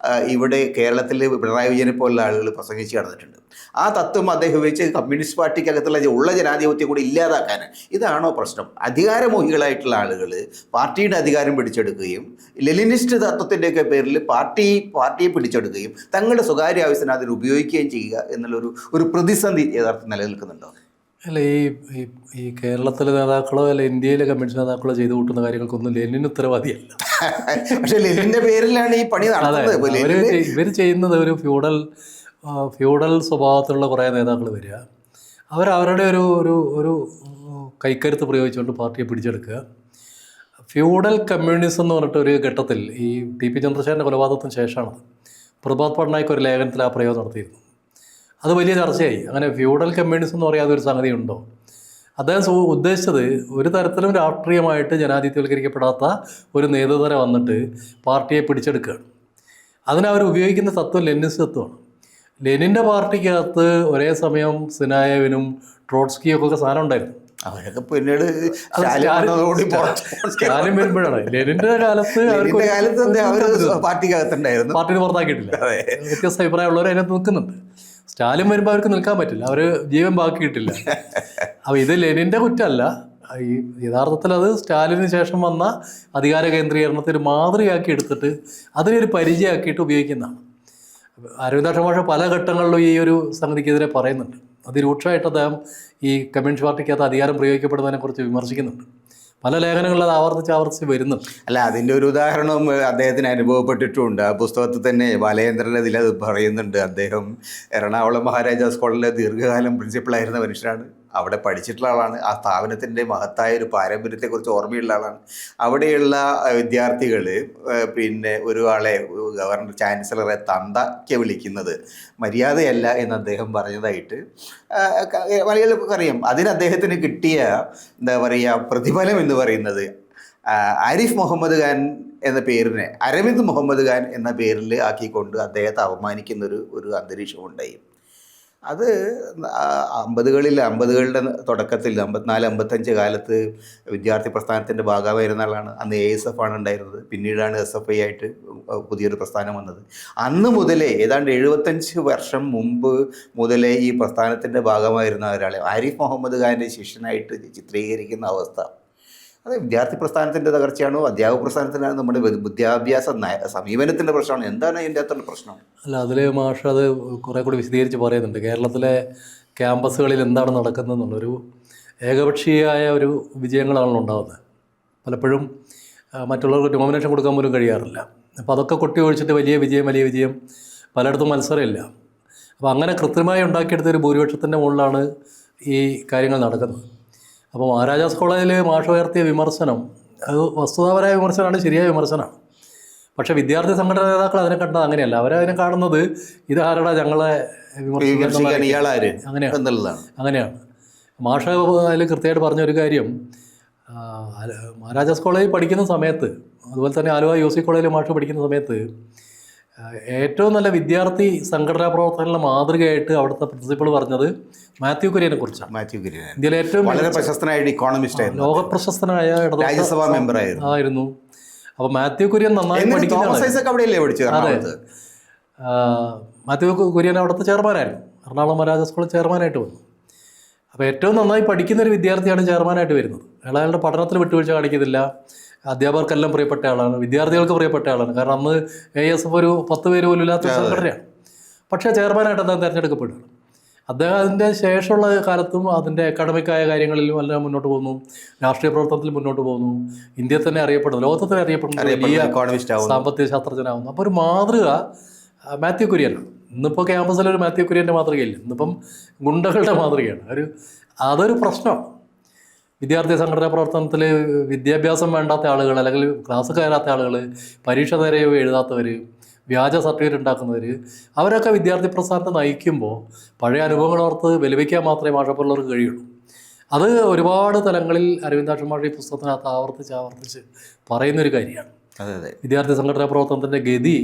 ഇവിടെ കേരളത്തിൽ പിണറായി വിജയനെ പോലുള്ള ആളുകൾ പ്രസംഗിച്ച് നടന്നിട്ടുണ്ട്. ആ തത്വം അദ്ദേഹം ഉപയോഗിച്ച് കമ്മ്യൂണിസ്റ്റ് പാർട്ടിക്കകത്തുള്ള ജനാധിപത്യം കൂടി ഇല്ലാതാക്കാൻ. ഇതാണോ പ്രശ്നം? അധികാരമോഹികളായിട്ടുള്ള ആളുകൾ പാർട്ടിയുടെ അധികാരം പിടിച്ചെടുക്കുകയും ലെനിനിസ്റ്റ് തത്വത്തിൻ്റെയൊക്കെ പേരിൽ പാർട്ടിയെ പിടിച്ചെടുക്കുകയും തങ്ങളുടെ സ്വകാര്യ ആവശ്യത്തിന് അതിൽ ഉപയോഗിക്കുകയും ചെയ്യുക എന്നുള്ളൊരു പ്രതിസന്ധി യഥാർത്ഥം നിലനിൽക്കുന്നുണ്ടോ? അല്ല, ഈ കേരളത്തിലെ നേതാക്കളോ അല്ല ഇന്ത്യയിലെ കമ്മ്യൂണിസ്റ്റ് നേതാക്കളോ ചെയ്തു കൂട്ടുന്ന കാര്യങ്ങൾക്കൊന്നും ലെനിൻ ഉത്തരവാദിയല്ല. പക്ഷേ ലെനിൻ്റെ പേരിലാണ് ഈ പണി നടത്തുന്നത്. ഇവർ ചെയ്യുന്നത് ഒരു ഫ്യൂഡൽ സ്വഭാവത്തിലുള്ള കുറേ നേതാക്കൾ വരിക, അവരുടെ ഒരു കൈക്കരുത്ത് പ്രയോഗിച്ചുകൊണ്ട് പാർട്ടിയെ പിടിച്ചെടുക്കുക. ഫ്യൂഡൽ കമ്മ്യൂണിസം എന്ന് പറഞ്ഞിട്ട് ഒരു ഘട്ടത്തിൽ ഈ TP ചന്ദ്രശേഖരൻ്റെ കൊലപാതകത്തിന് ശേഷമാണ് പ്രഭാത് പട്നായിക് ഒരു ലേഖനത്തിൽ ആ പ്രയോഗം നടത്തിയിരുന്നു. അത് വലിയ ചർച്ചയായി. അങ്ങനെ ഫ്യൂഡൽ കമ്മ്യൂണിസം എന്ന് പറയാതെ ഒരു സംഗതി ഉണ്ടോ? അദ്ദേഹം ഉദ്ദേശിച്ചത് ഒരു തരത്തിലും രാഷ്ട്രീയമായിട്ട് ജനാധിപത്യവൽക്കരിക്കപ്പെടാത്ത ഒരു നേതൃത്വം വന്നിട്ട് പാർട്ടിയെ പിടിച്ചെടുക്കുകയാണ്. അതിനവർ ഉപയോഗിക്കുന്ന തത്വം ലെനിനിസ്റ്റ് തത്വമാണ്. ലെനിൻ്റെ പാർട്ടിക്കകത്ത് ഒരേ സമയം സിനായേവിനും ട്രോട്സ്കിയൊക്കെ സാധനം ഉണ്ടായിരുന്നു. അവരൊക്കെ പിന്നീട് സ്റ്റാലിൻ വരുമ്പോഴാണ്. ലെനിൻ്റെ കാലത്ത് പാർട്ടിക്കകത്തുണ്ടായിരുന്നു, പാർട്ടിന് പുറത്താക്കിയിട്ടില്ല. വ്യത്യസ്ത അഭിപ്രായമുള്ളവർ അതിനകത്ത് നിൽക്കുന്നുണ്ട്. സ്റ്റാലിൻ വരുമ്പോൾ അവർക്ക് നിൽക്കാൻ പറ്റില്ല, അവർ ജീവൻ ബാക്കിയിട്ടില്ല. അപ്പോൾ ഇത് ലെനിൻ്റെ കുറ്റമല്ല. ഈ യഥാർത്ഥത്തിൽ അത് സ്റ്റാലിന് ശേഷം വന്ന അധികാര കേന്ദ്രീകരണത്തിൽ മാതൃകയാക്കി എടുത്തിട്ട് അതിനൊരു പരിചയമാക്കിയിട്ട് ഉപയോഗിക്കുന്നതാണ്. അരവിന്ദാക്ഷൻ മാഷ് പല ഘട്ടങ്ങളിലും ഈ ഒരു സംഗതിക്കെതിരെ പറയുന്നുണ്ട്. അതിരൂക്ഷമായിട്ട് അദ്ദേഹം ഈ കമ്മ്യൂണിസ്റ്റ് പാർട്ടിക്കകത്ത് അധികാരം പ്രയോഗിക്കപ്പെടുന്നതിനെക്കുറിച്ച് വിമർശിക്കുന്നുണ്ട്. പല ലേഖനങ്ങളിൽ അത് ആവർത്തിച്ച് വരുന്നുണ്ട്. അല്ല, അതിൻ്റെ ഒരു ഉദാഹരണം അദ്ദേഹത്തിന് അനുഭവപ്പെട്ടിട്ടുണ്ട്. ആ പുസ്തകത്തിൽ തന്നെ ബാലചന്ദ്രൻ അതിലത് പറയുന്നുണ്ട്. അദ്ദേഹം എറണാകുളം മഹാരാജാസ് കോളേജിലെ ദീർഘകാലം പ്രിൻസിപ്പളായിരുന്ന മനുഷ്യനാണ്. അവിടെ പഠിച്ചിട്ടുള്ള ആളാണ്. ആ സ്ഥാപനത്തിൻ്റെ മഹത്തായ ഒരു പാരമ്പര്യത്തെക്കുറിച്ച് ഓർമ്മയുള്ള ആളാണ്. അവിടെയുള്ള വിദ്യാർത്ഥികൾ പിന്നെ ഒരാളെ ഗവർണർ ചാൻസലറെ തന്തയ്ക്ക് വിളിക്കുന്നത് മര്യാദയല്ല എന്ന് അദ്ദേഹം പറഞ്ഞതായിട്ട് മലയാളികൾക്ക് അറിയാം. അതിന് അദ്ദേഹത്തിന് കിട്ടിയ എന്താ പറയുക പ്രതിഫലം എന്ന് പറയുന്നത് ആരിഫ് മുഹമ്മദ് ഖാൻ എന്ന പേരിനെ അരവിന്ദ് മുഹമ്മദ് ഖാൻ എന്ന പേരിൽ ആക്കിക്കൊണ്ട് അദ്ദേഹത്തെ അപമാനിക്കുന്നൊരു അന്തരീക്ഷമുണ്ടായി. അത് 50കളുടെ തുടക്കത്തിൽ 54-55 കാലത്ത് വിദ്യാർത്ഥി പ്രസ്ഥാനത്തിൻ്റെ ഭാഗമായിരുന്ന ആളാണ്. അന്ന് ASF ആണ് ഉണ്ടായിരുന്നത്. പിന്നീടാണ് SFI ആയിട്ട് പുതിയൊരു പ്രസ്ഥാനം വന്നത്. അന്ന് മുതലേ ഏതാണ്ട് 75 വർഷം മുമ്പ് മുതലേ ഈ പ്രസ്ഥാനത്തിൻ്റെ ഭാഗമായിരുന്ന ഒരാളെ ആരിഫ് മുഹമ്മദ് ഖാൻ്റെ ശിഷ്യനായിട്ട് ചിത്രീകരിക്കുന്ന അവസ്ഥ, അത് വിദ്യാർത്ഥി പ്രസ്ഥാനത്തിൻ്റെ തകർച്ചയാണോ, അധ്യാപക പ്രസ്ഥാനത്തിനാണ്, നമ്മുടെ വിദ്യാഭ്യാസ സമീപനത്തിൻ്റെ പ്രശ്നമാണ്? എന്താണ് ഇതിൻ്റെ അകത്തുള്ള പ്രശ്നം? അല്ല, അതിൽ മാഷ് അത് കുറേ കൂടി വിശദീകരിച്ച് പറയുന്നുണ്ട്. കേരളത്തിലെ ക്യാമ്പസുകളിൽ എന്താണ് നടക്കുന്നതെന്നുള്ളൊരു ഏകപക്ഷീയമായ ഒരു വിജയങ്ങളാണല്ലോ ഉണ്ടാകുന്നത്. പലപ്പോഴും മറ്റുള്ളവർക്ക് നോമിനേഷൻ കൊടുക്കാൻ പോലും കഴിയാറില്ല. അപ്പോൾ അതൊക്കെ കൊട്ടി ഒഴിച്ചിട്ട് വലിയ വിജയം പലയിടത്തും മത്സരമില്ല. അപ്പോൾ അങ്ങനെ കൃത്യമായി ഉണ്ടാക്കിയെടുത്തൊരു ഭൂരിപക്ഷത്തിൻ്റെ മുകളിലാണ് ഈ കാര്യങ്ങൾ നടക്കുന്നത്. അപ്പോൾ മഹാരാജാസ് കോളേജിൽ മാഷ് ഉയർത്തിയ വിമർശനം അത് വസ്തുതാപരമായ വിമർശനമാണ്, ശരിയായ വിമർശനമാണ്. പക്ഷേ വിദ്യാർത്ഥി സംഘടന നേതാക്കൾ അതിനെ കണ്ടത് അങ്ങനെയല്ല. അവരതിനെ കാണുന്നത് ഇതാരടാ ഞങ്ങളെ വിമർശിക്കാൻ, അങ്ങനെയാണ്. മാഷ് അതിൽ കൃത്യമായിട്ട് പറഞ്ഞൊരു കാര്യം, മഹാരാജാസ് കോളേജിൽ പഠിക്കുന്ന സമയത്ത്, അതുപോലെ തന്നെ ആലുവ UC കോളേജിൽ മാഷ് പഠിക്കുന്ന സമയത്ത് ഏറ്റവും നല്ല വിദ്യാർത്ഥി സംഘടനാ പ്രവർത്തനങ്ങളുടെ മാതൃകയായിട്ട് അവിടുത്തെ പ്രിൻസിപ്പൾ പറഞ്ഞത് മാത്യു കുര്യനെ കുറിച്ചാണ്. ഇന്ത്യയിലെ ഏറ്റവും വളരെ പ്രശസ്തനായ ഇക്കോണമിസ്റ്റ്, ലോക പ്രശസ്തനായ രാജ്യസഭാ മെമ്പർ ആയിരുന്നു. അപ്പോൾ മാത്യു കുര്യൻ നന്നായി പഠിക്കുന്ന, മാത്യു കുര്യൻ അവിടുത്തെ ചെയർമാനായിരുന്നു. എറണാകുളം മഹാരാജാസ് കോളേജ് ചെയർമാനായിട്ട് വന്നു. അപ്പോൾ ഏറ്റവും നന്നായി പഠിക്കുന്ന ഒരു വിദ്യാർത്ഥിയാണ് ചെയർമാനായിട്ട് വരുന്നത്. അയാളുടെ പഠനത്തിൽ വിട്ടുവീഴ്ച കാണിക്കുന്നില്ല. അധ്യാപകർക്കെല്ലാം പ്രിയപ്പെട്ട ആളാണ്, വിദ്യാർത്ഥികൾക്ക് പ്രിയപ്പെട്ട ആളാണ്. കാരണം അന്ന് ASF ഒരു 10 പേര് പോലും ഇല്ലാത്ത സംഘടനയാണ്. പക്ഷേ ചെയർമാനായിട്ട് അദ്ദേഹം തിരഞ്ഞെടുക്കപ്പെടുകയാണ്. അദ്ദേഹം അതിൻ്റെ ശേഷമുള്ള കാലത്തും അതിൻ്റെ അക്കാഡമിക്കായ കാര്യങ്ങളിലും എല്ലാം മുന്നോട്ട് പോകുന്നു, രാഷ്ട്രീയ പ്രവർത്തനത്തിൽ മുന്നോട്ട് പോകുന്നു. ഇന്ത്യയിൽ തന്നെ അറിയപ്പെടുന്നു, ലോകത്തിൽ തന്നെ അറിയപ്പെടുന്നു, വലിയ സാമ്പത്തിക ശാസ്ത്രജ്ഞനാകുന്നു. അപ്പോൾ ഒരു മാതൃക മാത്യു കുര്യനാണ്. ഇന്നിപ്പോൾ ക്യാമ്പസിലൊരു മാത്യു കുര്യൻ്റെ മാതൃകയില്ല. ഇന്നിപ്പം ഗുണ്ടകളുടെ മാതൃകയാണ്. അതൊരു പ്രശ്നമാണ്. വിദ്യാർത്ഥി സംഘടനാ പ്രവർത്തനത്തിൽ വിദ്യാഭ്യാസം വേണ്ടാത്ത ആളുകൾ, അല്ലെങ്കിൽ ക്ലാസ് കയറാത്ത ആളുകൾ, പരീക്ഷ നേരെ എഴുതാത്തവർ, വ്യാജ സർട്ടിഫിക്കറ്റ് ഉണ്ടാക്കുന്നവർ, അവരൊക്കെ വിദ്യാർത്ഥി പ്രസ്ഥാനത്തെ നയിക്കുമ്പോൾ പഴയ അനുഭവങ്ങൾ ഓർത്ത് വിലപിക്കാൻ മാത്രമേ മാഷപ്പുള്ളവർക്ക് കഴിയുള്ളൂ. അത് ഒരുപാട് തലങ്ങളിൽ അരവിന്ദാക്ഷൻ മാഷ് ഈ പുസ്തകത്തിനകത്ത് ആവർത്തിച്ച് പറയുന്നൊരു കാര്യമാണ്. വിദ്യാർത്ഥി സംഘടനാ പ്രവർത്തനത്തിൻ്റെ ഗതി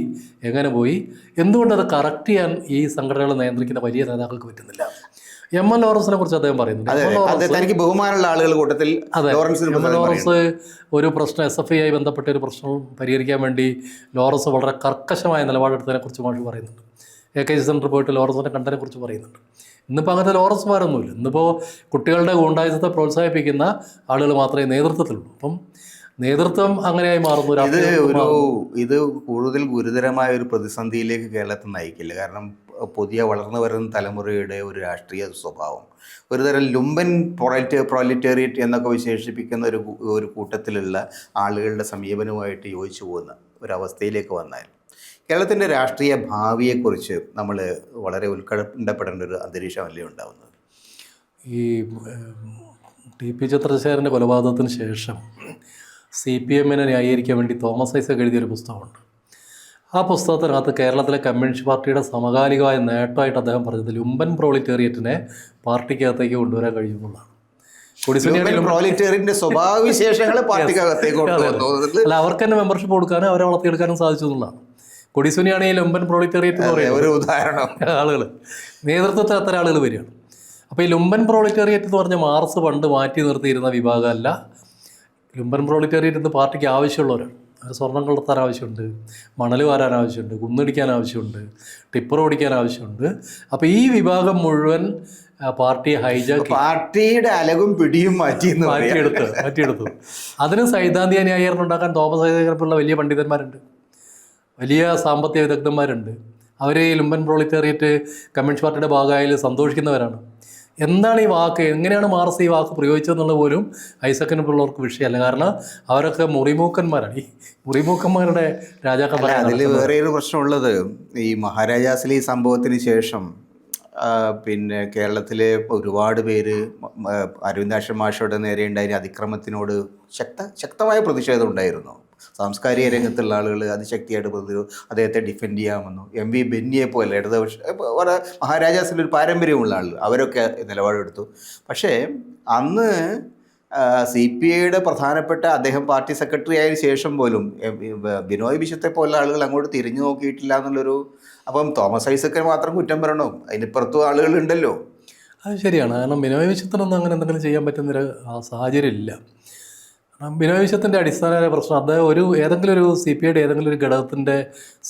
എങ്ങനെ പോയി, എന്തുകൊണ്ടത് കറക്റ്റ് ചെയ്യാൻ ഈ സംഘടനകളെ നിയന്ത്രിക്കുന്ന വലിയ നേതാക്കൾക്ക് പറ്റുന്നില്ല. MN ലോറൻസിനെ കുറിച്ച് അദ്ദേഹം പറയുന്നുണ്ട്. ബഹുമാനമുള്ള ആളുകൾ കൂട്ടത്തിൽ ലോറൻസ് ഒരു പ്രശ്നം, SFI ആയി ബന്ധപ്പെട്ട ഒരു പ്രശ്നം പരിഹരിക്കാൻ വേണ്ടി ലോറൻസ് വളരെ കർക്കശമായ നിലപാടെടുത്തതിനെ കുറിച്ച് മാഷ് പറയുന്നുണ്ട്. AKG സെൻറ്റർ പോയിട്ട് ലോറൻസിനെ കണ്ടതിനെ കുറിച്ച് പറയുന്നുണ്ട്. ഇന്നിപ്പോൾ അങ്ങനത്തെ ലോറൻസ്മാരൊന്നുമില്ല. ഇന്നിപ്പോൾ കുട്ടികളുടെ ഗൂണ്ടായുധത്തെ പ്രോത്സാഹിപ്പിക്കുന്ന ആളുകൾ മാത്രമേ നേതൃത്വത്തിലുള്ളൂ. അപ്പം നേതൃത്വം അങ്ങനെയായി മാറുന്നു. ഇത് കൂടുതൽ ഗുരുതരമായ ഒരു പ്രതിസന്ധിയിലേക്ക് കേരളത്തെ നയിക്കില്ല. കാരണം പുതിയ വളർന്നു വരുന്ന തലമുറയുടെ ഒരു രാഷ്ട്രീയ സ്വഭാവം, ഒരുതരം ലുംബൻ പ്രൊലറ്റേറിയറ്റ് എന്നൊക്കെ വിശേഷിപ്പിക്കുന്ന ഒരു കൂട്ടത്തിലുള്ള ആളുകളുടെ സമീപനവുമായിട്ട് യോജിച്ചു പോകുന്ന ഒരവസ്ഥയിലേക്ക് വന്നാൽ കേരളത്തിൻ്റെ രാഷ്ട്രീയ ഭാവിയെക്കുറിച്ച് നമ്മൾ വളരെ ഉത്കണ്ഠപ്പെടേണ്ട ഒരു അന്തരീക്ഷമല്ലേ ഉണ്ടാകുന്നത്. ഈ TP ചന്ദ്രശേഖരൻ്റെ കൊലപാതകത്തിന് ശേഷം CPM-നെ ന്യായീകരിക്കാൻ വേണ്ടി തോമസ് ഐസക് എഴുതിയൊരു പുസ്തകമുണ്ട്. ആ പുസ്തകത്തിനകത്ത് കേരളത്തിലെ കമ്മ്യൂണിസ്റ്റ് പാർട്ടിയുടെ സമകാലികമായ നേട്ടമായിട്ട് അദ്ദേഹം പറഞ്ഞത് ലുംബൻ പ്രോളിറ്റേറിയറ്റിനെ പാർട്ടിക്കകത്തേക്ക് കൊണ്ടുവരാൻ കഴിയുമെന്നുള്ളതാണ്. അല്ല, അവർക്ക് തന്നെ മെമ്പർഷിപ്പ് കൊടുക്കാനും അവരെ വളർത്തിയെടുക്കാനും സാധിച്ചു എന്നുള്ളതാണ്. കൊടിസുനിയാണ് ഈ ലുംബൻ പ്രോളിറ്റേറിയറ്റ് എന്ന് പറയുന്നത്. ഒരു ഉദാഹരണം, ആളുകൾ നേതൃത്വത്തിൽ അത്തരം ആളുകൾ വരികയാണ്. അപ്പോൾ ഈ ലുംബൻ പ്രോളിറ്റേറിയറ്റ് എന്ന് പറഞ്ഞ മാർക്സ് പണ്ട് മാറ്റി നിർത്തിയിരുന്ന വിഭാഗമല്ല. ലുംബൻ പ്രോളിറ്റേറിയറ്റ് ഇന്ന് പാർട്ടിക്ക് ആവശ്യമുള്ളവരാണ്. സ്വർണം കടത്താൻ ആവശ്യമുണ്ട്, മണൽ വാരാൻ ആവശ്യമുണ്ട്, കുന്നിടിക്കാൻ ആവശ്യമുണ്ട്, ടിപ്പർ ഓടിക്കാൻ ആവശ്യമുണ്ട്. അപ്പോൾ ഈ വിഭാഗം മുഴുവൻ പാർട്ടിയെ ഹൈജാക്ക്, പാർട്ടിയുടെ അലകും പിടിയും മാറ്റിയെടുത്തു. അതിന് സൈദ്ധാന്തിക ന്യായീകരണം ഉണ്ടാക്കാൻ തോമസ് ഐസക്കിനെപ്പോലുള്ള വലിയ പണ്ഡിതന്മാരുണ്ട്, വലിയ സാമ്പത്തിക വിദഗ്ധന്മാരുണ്ട്. അവർ ഈ ലുംബൻ പ്രോളിറ്റേറിയറ്റ് കമ്മ്യൂണിസ്റ്റ് പാർട്ടിയുടെ ഭാഗമായാലും സന്തോഷിക്കുന്നവരാണ്. എന്താണ് ഈ വാക്ക്, എങ്ങനെയാണ് മാർക്സ് ഈ വാക്ക് പ്രയോഗിച്ചതെന്നുള്ളത് പോലും ഐസക്കിനുള്ളവർക്ക് വിഷയമല്ല. കാരണം അവരൊക്കെ മുറിമൂക്കന്മാരാണ്, ഈ മുറിമൂക്കന്മാരുടെ രാജാക്കന്മാരാണ്. അതിൽ വേറെ ഒരു പ്രശ്നമുള്ളത്, ഈ മഹാരാജാസിലെ ഈ സംഭവത്തിന് ശേഷം പിന്നെ കേരളത്തിലെ ഒരുപാട് പേര് അരവിന്ദാക്ഷൻ മാഷയുടെ നേരെ ഉണ്ടായ അതിക്രമത്തിനോട് ശക്തമായ പ്രതിഷേധം ഉണ്ടായിരുന്നു. സാംസ്കാരിക രംഗത്തുള്ള ആളുകൾ അതിശക്തിയായിട്ട് അദ്ദേഹത്തെ ഡിഫെൻഡ് ചെയ്യാമെന്നു. MV ബെന്നിയെ പോലെ ഇടതുപക്ഷ മഹാരാജാസിൻ്റെ ഒരു പാരമ്പര്യമുള്ള ആൾ, അവരൊക്കെ നിലപാടെടുത്തു. പക്ഷേ അന്ന് CPIയുടെ പ്രധാനപ്പെട്ട അദ്ദേഹം പാർട്ടി സെക്രട്ടറി ആയതിനു ശേഷം പോലും ബിനോയ് വിശ്വത്തെ പോലുള്ള ആളുകൾ അങ്ങോട്ട് തിരിഞ്ഞു നോക്കിയിട്ടില്ല എന്നുള്ളൊരു. അപ്പം തോമസ് ഐസക്കിനെ മാത്രം കുറ്റം പറയണോ? അതിനിപ്പുറത്തും ആളുകളുണ്ടല്ലോ. അത് ശരിയാണ്. കാരണം ബിനോയ് വിശ്വത്തിനൊന്നും അങ്ങനെ എന്തെങ്കിലും ചെയ്യാൻ പറ്റുന്നൊരു സാഹചര്യം ഇല്ല. കാരണം ബിനോയ് വിശ്വത്തിൻ്റെ അടിസ്ഥാന പ്രശ്നം അദ്ദേഹം ഏതെങ്കിലും ഒരു CPIയുടെ ഏതെങ്കിലും ഒരു ഘടകത്തിൻ്റെ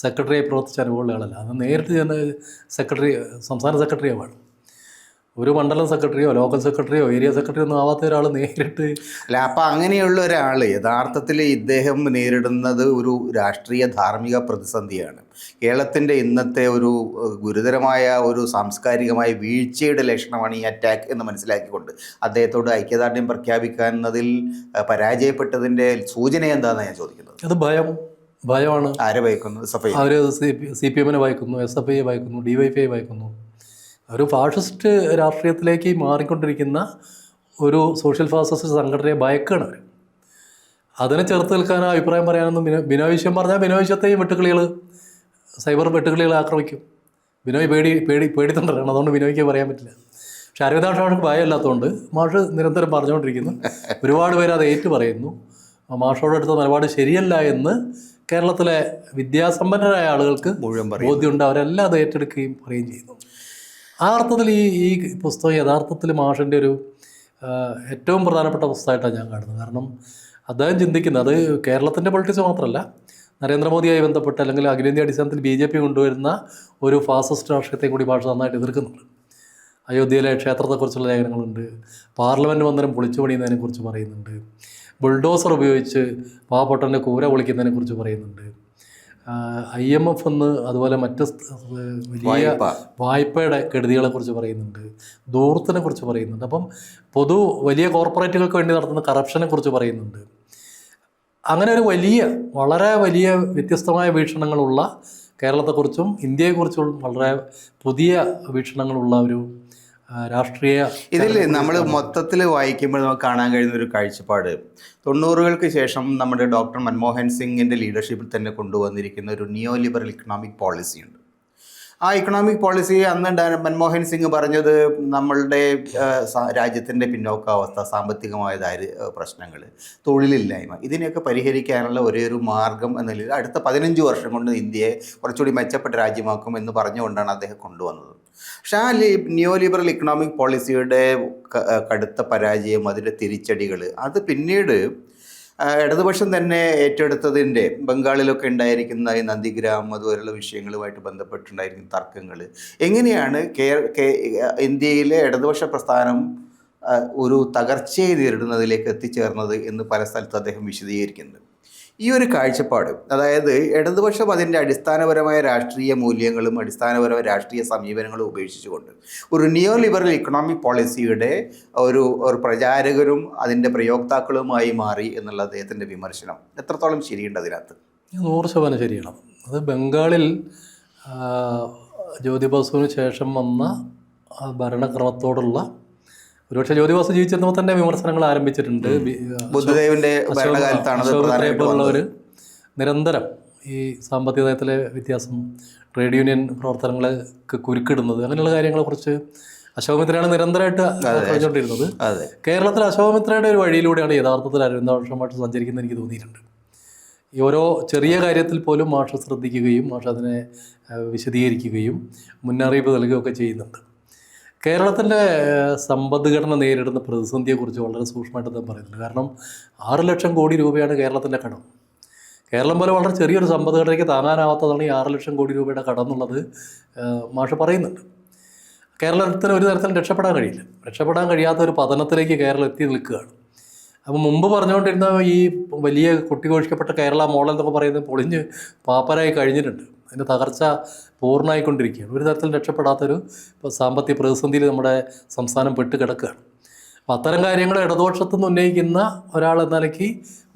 സെക്രട്ടറിയായി പ്രവർത്തിച്ച അനുഭവമുള്ള ആളല്ല. അത് നേരിട്ട് ചെന്ന് സംസ്ഥാന സെക്രട്ടറിയോ വേണം. ഒരു മണ്ഡലം സെക്രട്ടറിയോ ലോക്കൽ സെക്രട്ടറിയോ ഏരിയ സെക്രട്ടറിയോ ഒന്നും ആവാത്ത ഒരാൾ നേരിട്ട് അല്ല. അപ്പം അങ്ങനെയുള്ള ഒരാൾ യഥാർത്ഥത്തിൽ ഇദ്ദേഹം നേരിടുന്നത് ഒരു രാഷ്ട്രീയ ധാർമ്മിക പ്രതിസന്ധിയാണ്. കേരളത്തിൻ്റെ ഇന്നത്തെ ഒരു ഗുരുതരമായ ഒരു സാംസ്കാരികമായ വീഴ്ചയുടെ ലക്ഷണമാണ് ഈ അറ്റാക്ക് എന്ന് മനസ്സിലാക്കിക്കൊണ്ട് അദ്ദേഹത്തോട് ഐക്യദാർഢ്യം പ്രഖ്യാപിക്കുന്നതിൽ പരാജയപ്പെട്ടതിൻ്റെ സൂചന എന്താണെന്ന് ഞാൻ ചോദിക്കുന്നത്. അത് ഭയമാണ്. ആരെ ഭയക്കുന്നു? അവർ CPM ഭയക്കുന്നു, SFI ഭയക്കുന്നു, DYFI ഭയക്കുന്നു. ഒരു ഫാഷിസ്റ്റ് രാഷ്ട്രീയത്തിലേക്ക് മാറിക്കൊണ്ടിരിക്കുന്ന ഒരു സോഷ്യൽ ഫാസിസ്റ്റ് സംഘടനയെ ഭയക്കാണ് അവർ. അതിനെ ചെറുത്ത് നിൽക്കാനോ അഭിപ്രായം പറയാനൊന്നും ബിനോയ് വിശ്വം പറഞ്ഞാൽ ബിനോയ് വിശ്വത്തെയും സൈബർ വെട്ടുകിളികൾ ആക്രമിക്കും. ബിനോയ് പേടിത്തൊണ്ടരാണ്. അതുകൊണ്ട് ബിനോയ്ക്ക് പറയാൻ പറ്റില്ല. പക്ഷെ അരവിന്ദാക്ഷൻ മാഷ് ഭയമില്ലാത്തതുകൊണ്ട് മാഷ് നിരന്തരം പറഞ്ഞുകൊണ്ടിരിക്കുന്നു. ഒരുപാട് പേര് അത് ഏറ്റു പറയുന്നു. മാഷോട് എടുത്ത നിലപാട് ശരിയല്ല എന്ന് കേരളത്തിലെ വിദ്യാസമ്പന്നരായ ആളുകൾക്ക് മുഴുവൻ ബോധ്യമുണ്ട്. അവരെല്ലാം അത് ഏറ്റെടുക്കുകയും പറയുകയും ചെയ്യുന്നു. ആ അർത്ഥത്തിൽ ഈ പുസ്തകം യഥാർത്ഥത്തിൽ മാഷിൻ്റെ ഒരു ഏറ്റവും പ്രധാനപ്പെട്ട പുസ്തകമായിട്ടാണ് ഞാൻ കാണുന്നത്. കാരണം അദ്ദേഹം ചിന്തിക്കുന്നത് അത് കേരളത്തിൻ്റെ പൊളിറ്റിക്സ് മാത്രമല്ല, നരേന്ദ്രമോദിയായി ബന്ധപ്പെട്ട് അല്ലെങ്കിൽ അഖിലേന്ത്യാ അടിസ്ഥാനത്തിൽ BJP കൊണ്ടുവരുന്ന ഒരു ഫാസിസ്റ്റ് രാഷ്ട്രീയത്തെ കൂടി ഭാഷ നന്നായിട്ട് എതിർക്കുന്നുണ്ട്. അയോധ്യയിലെ ക്ഷേത്രത്തെക്കുറിച്ചുള്ള ലേഖനങ്ങളുണ്ട്. പാർലമെൻറ്റ് മന്ദിരം പൊളിച്ചു പണിയുന്നതിനെക്കുറിച്ച് പറയുന്നുണ്ട്. ബുൾഡോസർ ഉപയോഗിച്ച് പാവപ്പെട്ടൻ്റെ കൂര പൊളിക്കുന്നതിനെക്കുറിച്ച് പറയുന്നുണ്ട്. IMF എന്ന് അതുപോലെ മറ്റ് വലിയ വായ്പയുടെ കെടുതികളെക്കുറിച്ച് പറയുന്നുണ്ട്. ധൂർത്തിനെ കുറിച്ച് പറയുന്നുണ്ട്. അപ്പം വലിയ കോർപ്പറേറ്റുകൾക്ക് വേണ്ടി നടത്തുന്ന കറപ്ഷനെ കുറിച്ച് പറയുന്നുണ്ട്. അങ്ങനെ ഒരു വളരെ വലിയ വ്യത്യസ്തമായ വീക്ഷണങ്ങളുള്ള കേരളത്തെക്കുറിച്ചും ഇന്ത്യയെക്കുറിച്ചും വളരെ പുതിയ വീക്ഷണങ്ങളുള്ള ഒരു രാഷ്ട്രീയ ഇതിൽ നമ്മൾ മൊത്തത്തിൽ വായിക്കുമ്പോൾ നമുക്ക് കാണാൻ കഴിയുന്ന ഒരു കാഴ്ചപ്പാട് 90കൾക്ക് ശേഷം നമ്മുടെ ഡോക്ടർ മൻമോഹൻ സിംഗിൻ്റെ ലീഡർഷിപ്പിൽ തന്നെ കൊണ്ടുവന്നിരിക്കുന്ന ഒരു നിയോ ലിബറൽ ഇക്കണോമിക് പോളിസിയുണ്ട്. ആ ഇക്കണോമിക് പോളിസി അന്ന് മൻമോഹൻ സിംഗ് പറഞ്ഞത് നമ്മളുടെ രാജ്യത്തിൻ്റെ പിന്നോക്കാവസ്ഥ, സാമ്പത്തികമായ പ്രശ്നങ്ങൾ, തൊഴിലില്ലായ്മ, ഇതിനെയൊക്കെ പരിഹരിക്കാനുള്ള ഒരേ ഒരു മാർഗം എന്ന നിലയിൽ അടുത്ത 15 വർഷം കൊണ്ട് ഇന്ത്യയെ കുറച്ചുകൂടി മെച്ചപ്പെട്ട രാജ്യമാക്കും എന്ന് പറഞ്ഞുകൊണ്ടാണ് അദ്ദേഹം കൊണ്ടുവന്നത്. പക്ഷേ ആ നിയോ ലിബറൽ ഇക്കണോമിക് പോളിസിയുടെ കടുത്ത പരാജയം, അതിൻ്റെ തിരിച്ചടികൾ, അത് പിന്നീട് ഇടതുപക്ഷം തന്നെ ഏറ്റെടുത്തതിൻ്റെ ബംഗാളിലൊക്കെ ഉണ്ടായിരിക്കുന്ന ഈ നന്ദിഗ്രാം അതുപോലുള്ള വിഷയങ്ങളുമായിട്ട് ബന്ധപ്പെട്ടുണ്ടായിരിക്കുന്ന തർക്കങ്ങൾ, എങ്ങനെയാണ് ഇന്ത്യയിലെ ഇടതുപക്ഷ പ്രസ്ഥാനം ഒരു തകർച്ചയെ നേരിടുന്നതിലേക്ക് എത്തിച്ചേർന്നത് എന്ന് പല സ്ഥലത്തും അദ്ദേഹം വിശദീകരിക്കുന്നുണ്ട്. ഈ ഒരു കാഴ്ചപ്പാട്, അതായത് ഇടതുപക്ഷം അതിൻ്റെ അടിസ്ഥാനപരമായ രാഷ്ട്രീയ മൂല്യങ്ങളും അടിസ്ഥാനപരമായ രാഷ്ട്രീയ സമീപനങ്ങളും ഉപേക്ഷിച്ചുകൊണ്ട് ഒരു നിയോ ലിബറൽ ഇക്കണോമിക് പോളിസിയുടെ ഒരു പ്രചാരകരും അതിൻ്റെ പ്രയോക്താക്കളുമായി മാറി എന്നുള്ള അദ്ദേഹത്തിൻ്റെ വിമർശനം എത്രത്തോളം ശരിയുണ്ട് അതിനകത്ത്? 100% ശരിയാണ്. അത് ബംഗാളിൽ ജ്യോതിബസുവിന് ശേഷം വന്ന ഭരണക്രമത്തോടുള്ള ഒരുപക്ഷെ ജ്യോതിബാസു ജീവിച്ചിരുന്നപ്പോൾ തന്നെ വിമർശനങ്ങൾ ആരംഭിച്ചിട്ടുണ്ട്. ബുദ്ധദേവന്റെ ഭരണകാലത്താണുള്ളവർ നിരന്തരം ഈ സാമ്പത്തിക നയത്തിലെ വ്യത്യാസം, ട്രേഡ് യൂണിയൻ പ്രവർത്തനങ്ങൾക്ക് കുരുക്കിടുന്നത്, അങ്ങനെയുള്ള കാര്യങ്ങളെക്കുറിച്ച് അശോകമിത്രയാണ് നിരന്തരമായിട്ട് പറഞ്ഞുകൊണ്ടിരുന്നത്. കേരളത്തിൽ അശോകമിത്രയുടെ ഒരു വഴിയിലൂടെയാണ് യഥാർത്ഥത്തിൽ അരവിന്ദാക്ഷൻ മാഷ് സഞ്ചരിക്കുന്നത് എനിക്ക് തോന്നിയിട്ടുണ്ട്. ഈ ഓരോ ചെറിയ കാര്യത്തിൽ പോലും മാഷ് ശ്രദ്ധിക്കുകയും മാഷ് അതിനെ വിശദീകരിക്കുകയും മുന്നറിയിപ്പ് നൽകുകയൊക്കെ ചെയ്യുന്നുണ്ട്. കേരളത്തിൻ്റെ സമ്പദ്ഘടന നേരിടുന്ന പ്രതിസന്ധിയെക്കുറിച്ച് വളരെ സൂക്ഷ്മമായിട്ട് അദ്ദേഹം പറയുന്നുണ്ട്. കാരണം 6 ലക്ഷം കോടി രൂപയാണ് കേരളത്തിൻ്റെ കടം. കേരളം പോലെ വളരെ ചെറിയൊരു സമ്പദ്ഘടനയ്ക്ക് താങ്ങാനാവാത്തതാണ് ഈ 6 ലക്ഷം കോടി രൂപയുടെ കടം എന്നുള്ളത് മാഷ് പറയുന്നുണ്ട്. കേരളത്തിന് ഒരു തരത്തിലും രക്ഷപ്പെടാൻ കഴിയാത്ത ഒരു പതനത്തിലേക്ക് കേരളം എത്തി നിൽക്കുകയാണ്. അപ്പം മുമ്പ് പറഞ്ഞുകൊണ്ടിരുന്ന ഈ വലിയ കുട്ടിഘോഷിക്കപ്പെട്ട കേരള മോഡൽ എന്നൊക്കെ പറയുന്നത് പൊളിഞ്ഞ് പാപ്പരായി കഴിഞ്ഞിട്ടുണ്ട്. അതിൻ്റെ തകർച്ച പൂർണ്ണമായിക്കൊണ്ടിരിക്കുകയാണ്. ഒരു തരത്തിൽ രക്ഷപ്പെടാത്തൊരു സാമ്പത്തിക പ്രതിസന്ധിയിൽ നമ്മുടെ സംസ്ഥാനം പെട്ട് കിടക്കുകയാണ്. അപ്പം അത്തരം കാര്യങ്ങൾ ഇടതുപക്ഷത്തു നിന്ന് ഉന്നയിക്കുന്ന ഒരാൾ എന്ന നിലയ്ക്ക്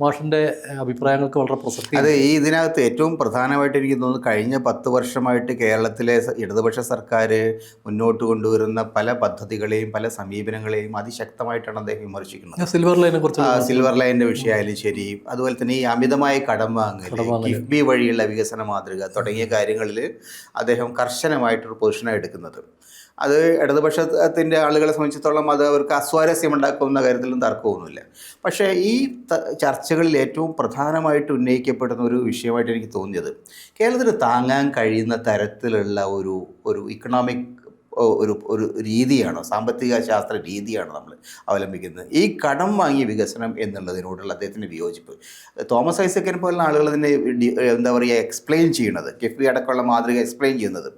മാഷിൻ്റെ അഭിപ്രായങ്ങൾക്ക് വളരെ പ്രസക്തി. അത് ഈ ഇതിനകത്ത് ഏറ്റവും പ്രധാനമായിട്ട് എനിക്ക് തോന്നുന്നു കഴിഞ്ഞ 10 വർഷമായിട്ട് കേരളത്തിലെ ഇടതുപക്ഷ സർക്കാർ മുന്നോട്ട് കൊണ്ടുവരുന്ന പല പദ്ധതികളെയും പല സമീപനങ്ങളെയും അതിശക്തമായിട്ടാണ് അദ്ദേഹം വിമർശിക്കുന്നത്. സിൽവർ ലൈനെ കുറിച്ച് സിൽവർ ലൈനിൻ്റെ വിഷയമായാലും ശരി, അതുപോലെ തന്നെ ഈ അമിതമായ കടം വാങ്ങൽ, കിഫ്ബി വഴിയുള്ള വികസന മാതൃക തുടങ്ങിയ കാര്യങ്ങളിൽ അദ്ദേഹം കർശനമായിട്ടൊരു പൊസിഷനാണ് എടുക്കുന്നത്. അത് ഇടതുപക്ഷത്തിൻ്റെ ആളുകളെ സംബന്ധിച്ചിടത്തോളം അത് അവർക്ക് അസ്വാരസ്യമുണ്ടാക്കുന്ന കാര്യത്തിലും തർക്കമൊന്നുമില്ല. പക്ഷേ ഈ ചർച്ചകളിൽ ഏറ്റവും പ്രധാനമായിട്ട് ഉന്നയിക്കപ്പെടുന്ന ഒരു വിഷയമായിട്ട് എനിക്ക് തോന്നിയത്, കേരളത്തിന് താങ്ങാൻ കഴിയുന്ന തരത്തിലുള്ള ഒരു ഇക്കണോമിക് ഒരു രീതിയാണ്, സാമ്പത്തിക ശാസ്ത്ര രീതിയാണ് നമ്മൾ അവലംബിക്കുന്നത്. ഈ കടം വാങ്ങിയ വികസനം എന്നുള്ളതിനോടുള്ള അദ്ദേഹത്തിൻ്റെ വിയോജിപ്പ്, തോമസ് ഐസക്കിനെ പോലുള്ള ആളുകൾ തന്നെ എന്താ പറയുക എക്സ്പ്ലെയിൻ ചെയ്യണത്, കിഫ്ബി അടക്കമുള്ള മാതൃക എക്സ്പ്ലെയിൻ ചെയ്യുന്നത്,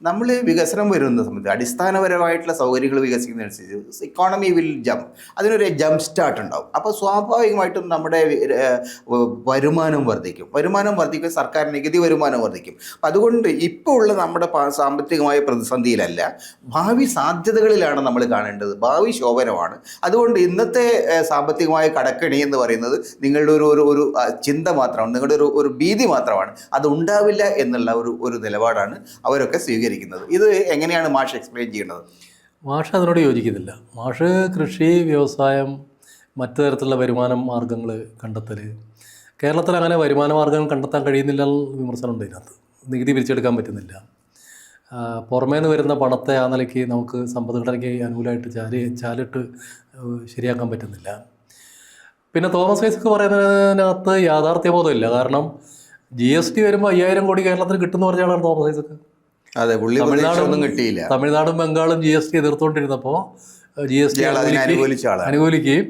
നമ്മൾ വികസനം വരുന്ന സമയത്ത് അടിസ്ഥാനപരമായിട്ടുള്ള സൗകര്യങ്ങൾ വികസിക്കുന്നതനുസരിച്ച് ഇക്കോണമി വിൽ ജംപ്, അതിനൊരു ജംപ് സ്റ്റാർട്ട് ഉണ്ടാവും. അപ്പോൾ സ്വാഭാവികമായിട്ടും നമ്മുടെ വരുമാനം വർദ്ധിക്കും, സർക്കാർ നികുതി വരുമാനം വർദ്ധിക്കും. അപ്പം അതുകൊണ്ട് ഇപ്പോൾ ഉള്ള നമ്മുടെ സാമ്പത്തികമായ പ്രതിസന്ധിയിലല്ല, ഭാവി സാധ്യതകളിലാണ് നമ്മൾ കാണേണ്ടത്. ഭാവി ശോഭനമാണ്. അതുകൊണ്ട് ഇന്നത്തെ സാമ്പത്തികമായ കടക്കെണി എന്ന് പറയുന്നത് നിങ്ങളുടെ ഒരു ചിന്ത മാത്രമാണ്, നിങ്ങളുടെ ഒരു ഭീതി മാത്രമാണ്, അത് ഉണ്ടാവില്ല എന്നുള്ള ഒരു നിലപാടാണ് അവരൊക്കെ സ്വീകരിക്കുന്നത്. ഇത് എങ്ങനെയാണ് മാഷ് എക്സ്പ്ലെയിൻ ചെയ്യുന്നത്? മാഷ് അതിനോട് യോജിക്കുന്നില്ല. മാഷ് കൃഷി, വ്യവസായം, മറ്റു തരത്തിലുള്ള വരുമാന മാർഗങ്ങൾ കണ്ടെത്തൽ, കേരളത്തിൽ അങ്ങനെ വരുമാന മാർഗങ്ങൾ കണ്ടെത്താൻ കഴിയുന്നില്ല വിമർശനമുണ്ട്. ഇതിനകത്ത് നികുതി പിരിച്ചെടുക്കാൻ പറ്റുന്നില്ല, പുറമേ നിന്ന് വരുന്ന പണത്തെ ആ നിലയ്ക്ക് നമുക്ക് സമ്പദ്ഘടനയ്ക്ക് അനുകൂലമായിട്ട് ചാലിട്ട് ശരിയാക്കാൻ പറ്റുന്നില്ല. പിന്നെ തോമസ് ഐസക്ക് പറയുന്നതിനകത്ത് യാഥാർത്ഥ്യബോധമില്ല. കാരണം GST വരുമ്പോൾ 5000 കോടി കേരളത്തിന് കിട്ടുമെന്ന് പറഞ്ഞാണ് തോമസ് ഐസക്ക്. അതെ, കിട്ടിയില്ല. തമിഴ്നാടും ബംഗാളും GST എതിർത്തുകൊണ്ടിരുന്നപ്പോൾ GST അനുകൂലിക്കുകയും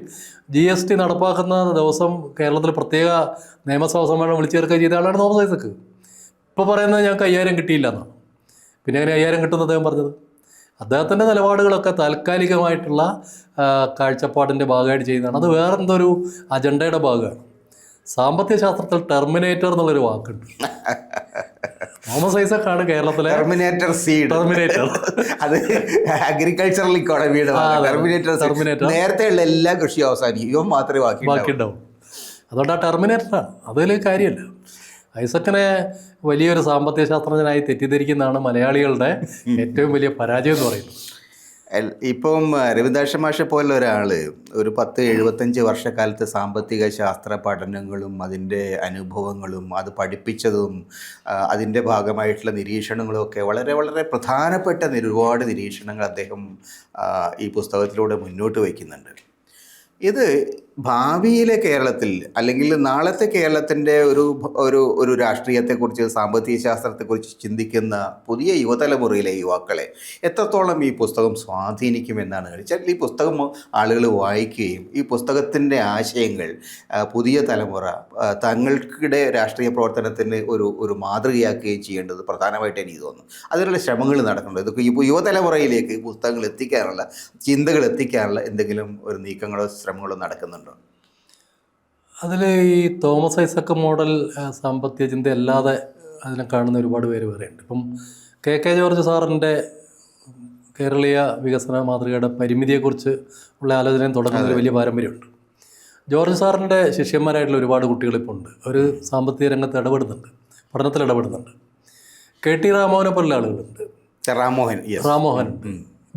GST നടപ്പാക്കുന്ന ദിവസം കേരളത്തിൽ പ്രത്യേക നിയമസഭാ സമ്മേളനം വിളിച്ചു ചേർക്കുകയും ചെയ്ത ആളാണ് തോമസ് ഐസക്ക്. ഇപ്പോൾ പറയുന്നത് ഞങ്ങൾക്ക് 5000 കിട്ടിയില്ല എന്നാണ്. പിന്നെ അങ്ങനെ 5000 കിട്ടുമെന്ന് അദ്ദേഹം പറഞ്ഞത്. അദ്ദേഹത്തിൻ്റെ നിലപാടുകളൊക്കെ താൽക്കാലികമായിട്ടുള്ള കാഴ്ചപ്പാടിൻ്റെ ഭാഗമായിട്ട് ചെയ്യുന്നതാണ്. അത് വേറെന്തൊരു അജണ്ടയുടെ ഭാഗമാണ്. സാമ്പത്തിക ശാസ്ത്രത്തിൽ ടെർമിനേറ്റർ എന്നുള്ളൊരു വാക്കുണ്ട്. തോമസ് ഐസക്കാണ് കേരളത്തിലെ ടെർമിനേറ്റർ. അത് അഗ്രികൾച്ചറൽ ഇക്കോണമിയുടെ ടെർമിനേറ്റർ. നേരത്തെയുള്ള എല്ലാ കൃഷിയും അവസാനിക്കും, ഇവ മാത്രമേ ബാക്കിയുണ്ടാവും. അതുകൊണ്ട് ആ ടെർമിനേറ്ററാണ്, അതിൽ കാര്യമല്ല. ഐസക്കിനെ വലിയൊരു സാമ്പത്തിക ശാസ്ത്രജ്ഞനായി തെറ്റിദ്ധരിക്കുന്നതാണ് മലയാളികളുടെ ഏറ്റവും വലിയ പരാജയം എന്ന് പറയുന്നത്. ഇപ്പം രവിദാസ് മാഷെ പോലെ ഒരാൾ ഒരു 10-75 വർഷക്കാലത്തെ സാമ്പത്തിക ശാസ്ത്ര പഠനങ്ങളും അതിൻ്റെ അനുഭവങ്ങളും അത് പഠിപ്പിച്ചതും അതിൻ്റെ ഭാഗമായിട്ടുള്ള നിരീക്ഷണങ്ങളും ഒക്കെ വളരെ വളരെ പ്രധാനപ്പെട്ട ഒരുപാട് നിരീക്ഷണങ്ങൾ അദ്ദേഹം ഈ പുസ്തകത്തിലൂടെ മുന്നോട്ട് വയ്ക്കുന്നുണ്ട്. ഇത് ഭാവിയിലെ കേരളത്തിൽ അല്ലെങ്കിൽ നാളത്തെ കേരളത്തിൻ്റെ ഒരു രാഷ്ട്രീയത്തെക്കുറിച്ച്, സാമ്പത്തിക ശാസ്ത്രത്തെക്കുറിച്ച് ചിന്തിക്കുന്ന പുതിയ യുവതലമുറയിലെ യുവാക്കളെ എത്രത്തോളം ഈ പുസ്തകം സ്വാധീനിക്കുമെന്നാണ് വെച്ചാൽ, ഈ പുസ്തകം ആളുകൾ വായിക്കുകയും ഈ പുസ്തകത്തിൻ്റെ ആശയങ്ങൾ പുതിയ തലമുറ തങ്ങൾക്കിടെ രാഷ്ട്രീയ പ്രവർത്തനത്തിന് ഒരു മാതൃകയാക്കുകയും ചെയ്യേണ്ടത് പ്രധാനമായിട്ട് എനിക്ക് തോന്നുന്നു. അതിനുള്ള ശ്രമങ്ങൾ നടക്കുന്നുണ്ട്. ഇതൊക്കെ ഈ യുവതലമുറയിലേക്ക് പുസ്തകങ്ങൾ എത്തിക്കാനുള്ള, ചിന്തകൾ എത്തിക്കാനുള്ള എന്തെങ്കിലും ഒരു നീക്കങ്ങളോ ശ്രമങ്ങളോ നടക്കുന്നുണ്ട്? അതിൽ ഈ തോമസ് ഐസക്ക് മോഡൽ സാമ്പത്തിക ചിന്ത അല്ലാതെ അതിനെ കാണുന്ന ഒരുപാട് പേര് വേറെയുണ്ട്. ഇപ്പം KK ജോർജ് സാറിൻ്റെ കേരളീയ വികസന മാതൃകയുടെ പരിമിതിയെക്കുറിച്ച് ഉള്ള ആലോചനയും തുടങ്ങുന്ന ഒരു വലിയ പാരമ്പര്യമുണ്ട്. ജോർജ് സാറിൻ്റെ ശിഷ്യന്മാരായിട്ടുള്ള ഒരുപാട് കുട്ടികളിപ്പോൾ ഉണ്ട്. അവർ സാമ്പത്തിക രംഗത്ത് ഇടപെടുന്നുണ്ട്, പഠനത്തിൽ ഇടപെടുന്നുണ്ട്. KT രാമോഹനെ പോലുള്ള ആളുകളുണ്ട്. രാമോഹൻ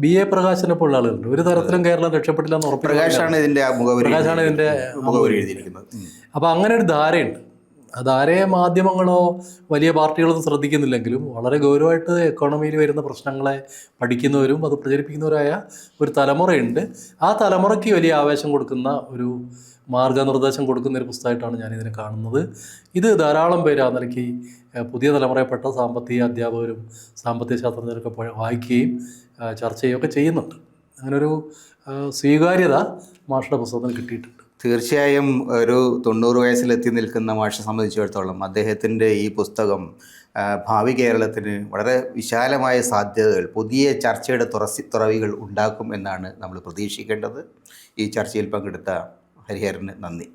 BA പ്രകാശിനെ പോലുള്ള ആളുകളുണ്ട്. ഒരു തരത്തിലും കേരളം രക്ഷപ്പെട്ടില്ല എന്ന് ഉറപ്പില്ല. പ്രകാശാണ് ഇതിൻ്റെ അപ്പോൾ അങ്ങനെ ഒരു ധാരയുണ്ട്. ആ ധാരയെ മാധ്യമങ്ങളോ വലിയ പാർട്ടികളൊന്നും ശ്രദ്ധിക്കുന്നില്ലെങ്കിലും വളരെ ഗൗരവമായിട്ട് എക്കോണമിയിൽ വരുന്ന പ്രശ്നങ്ങളെ പഠിക്കുന്നവരും അത് പ്രചരിപ്പിക്കുന്നവരായ ഒരു തലമുറയുണ്ട്. ആ തലമുറയ്ക്ക് വലിയ ആവേശം കൊടുക്കുന്ന ഒരു മാർഗനിർദ്ദേശം കൊടുക്കുന്ന ഒരു പുസ്തകമായിട്ടാണ് ഞാനിതിനെ കാണുന്നത്. ഇത് ധാരാളം പേര് ആ നിലയ്ക്ക് പുതിയ തലമുറയിൽപ്പെട്ട സാമ്പത്തിക അധ്യാപകരും സാമ്പത്തിക ശാസ്ത്രജ്ഞരൊക്കെ വായിക്കുകയും ചർച്ച ചെയ്യുകയൊക്കെ ചെയ്യുന്നുണ്ട്. അങ്ങനൊരു സ്വീകാര്യത മാഷയുടെ പുസ്തകത്തിന് കിട്ടിയിട്ടുണ്ട്. തീർച്ചയായും ഒരു 90 വയസ്സിലെത്തി നിൽക്കുന്ന മാഷെ സംബന്ധിച്ചിടത്തോളം അദ്ദേഹത്തിൻ്റെ ഈ പുസ്തകം ഭാവി കേരളത്തിന് വളരെ വിശാലമായ സാധ്യതകൾ, പുതിയ ചർച്ചയുടെ തുറവികൾ ഉണ്ടാക്കും എന്നാണ് നമ്മൾ പ്രതീക്ഷിക്കേണ്ടത്. ഈ ചർച്ചയിൽ പങ്കെടുത്ത ഹരിഹരന് നന്ദി.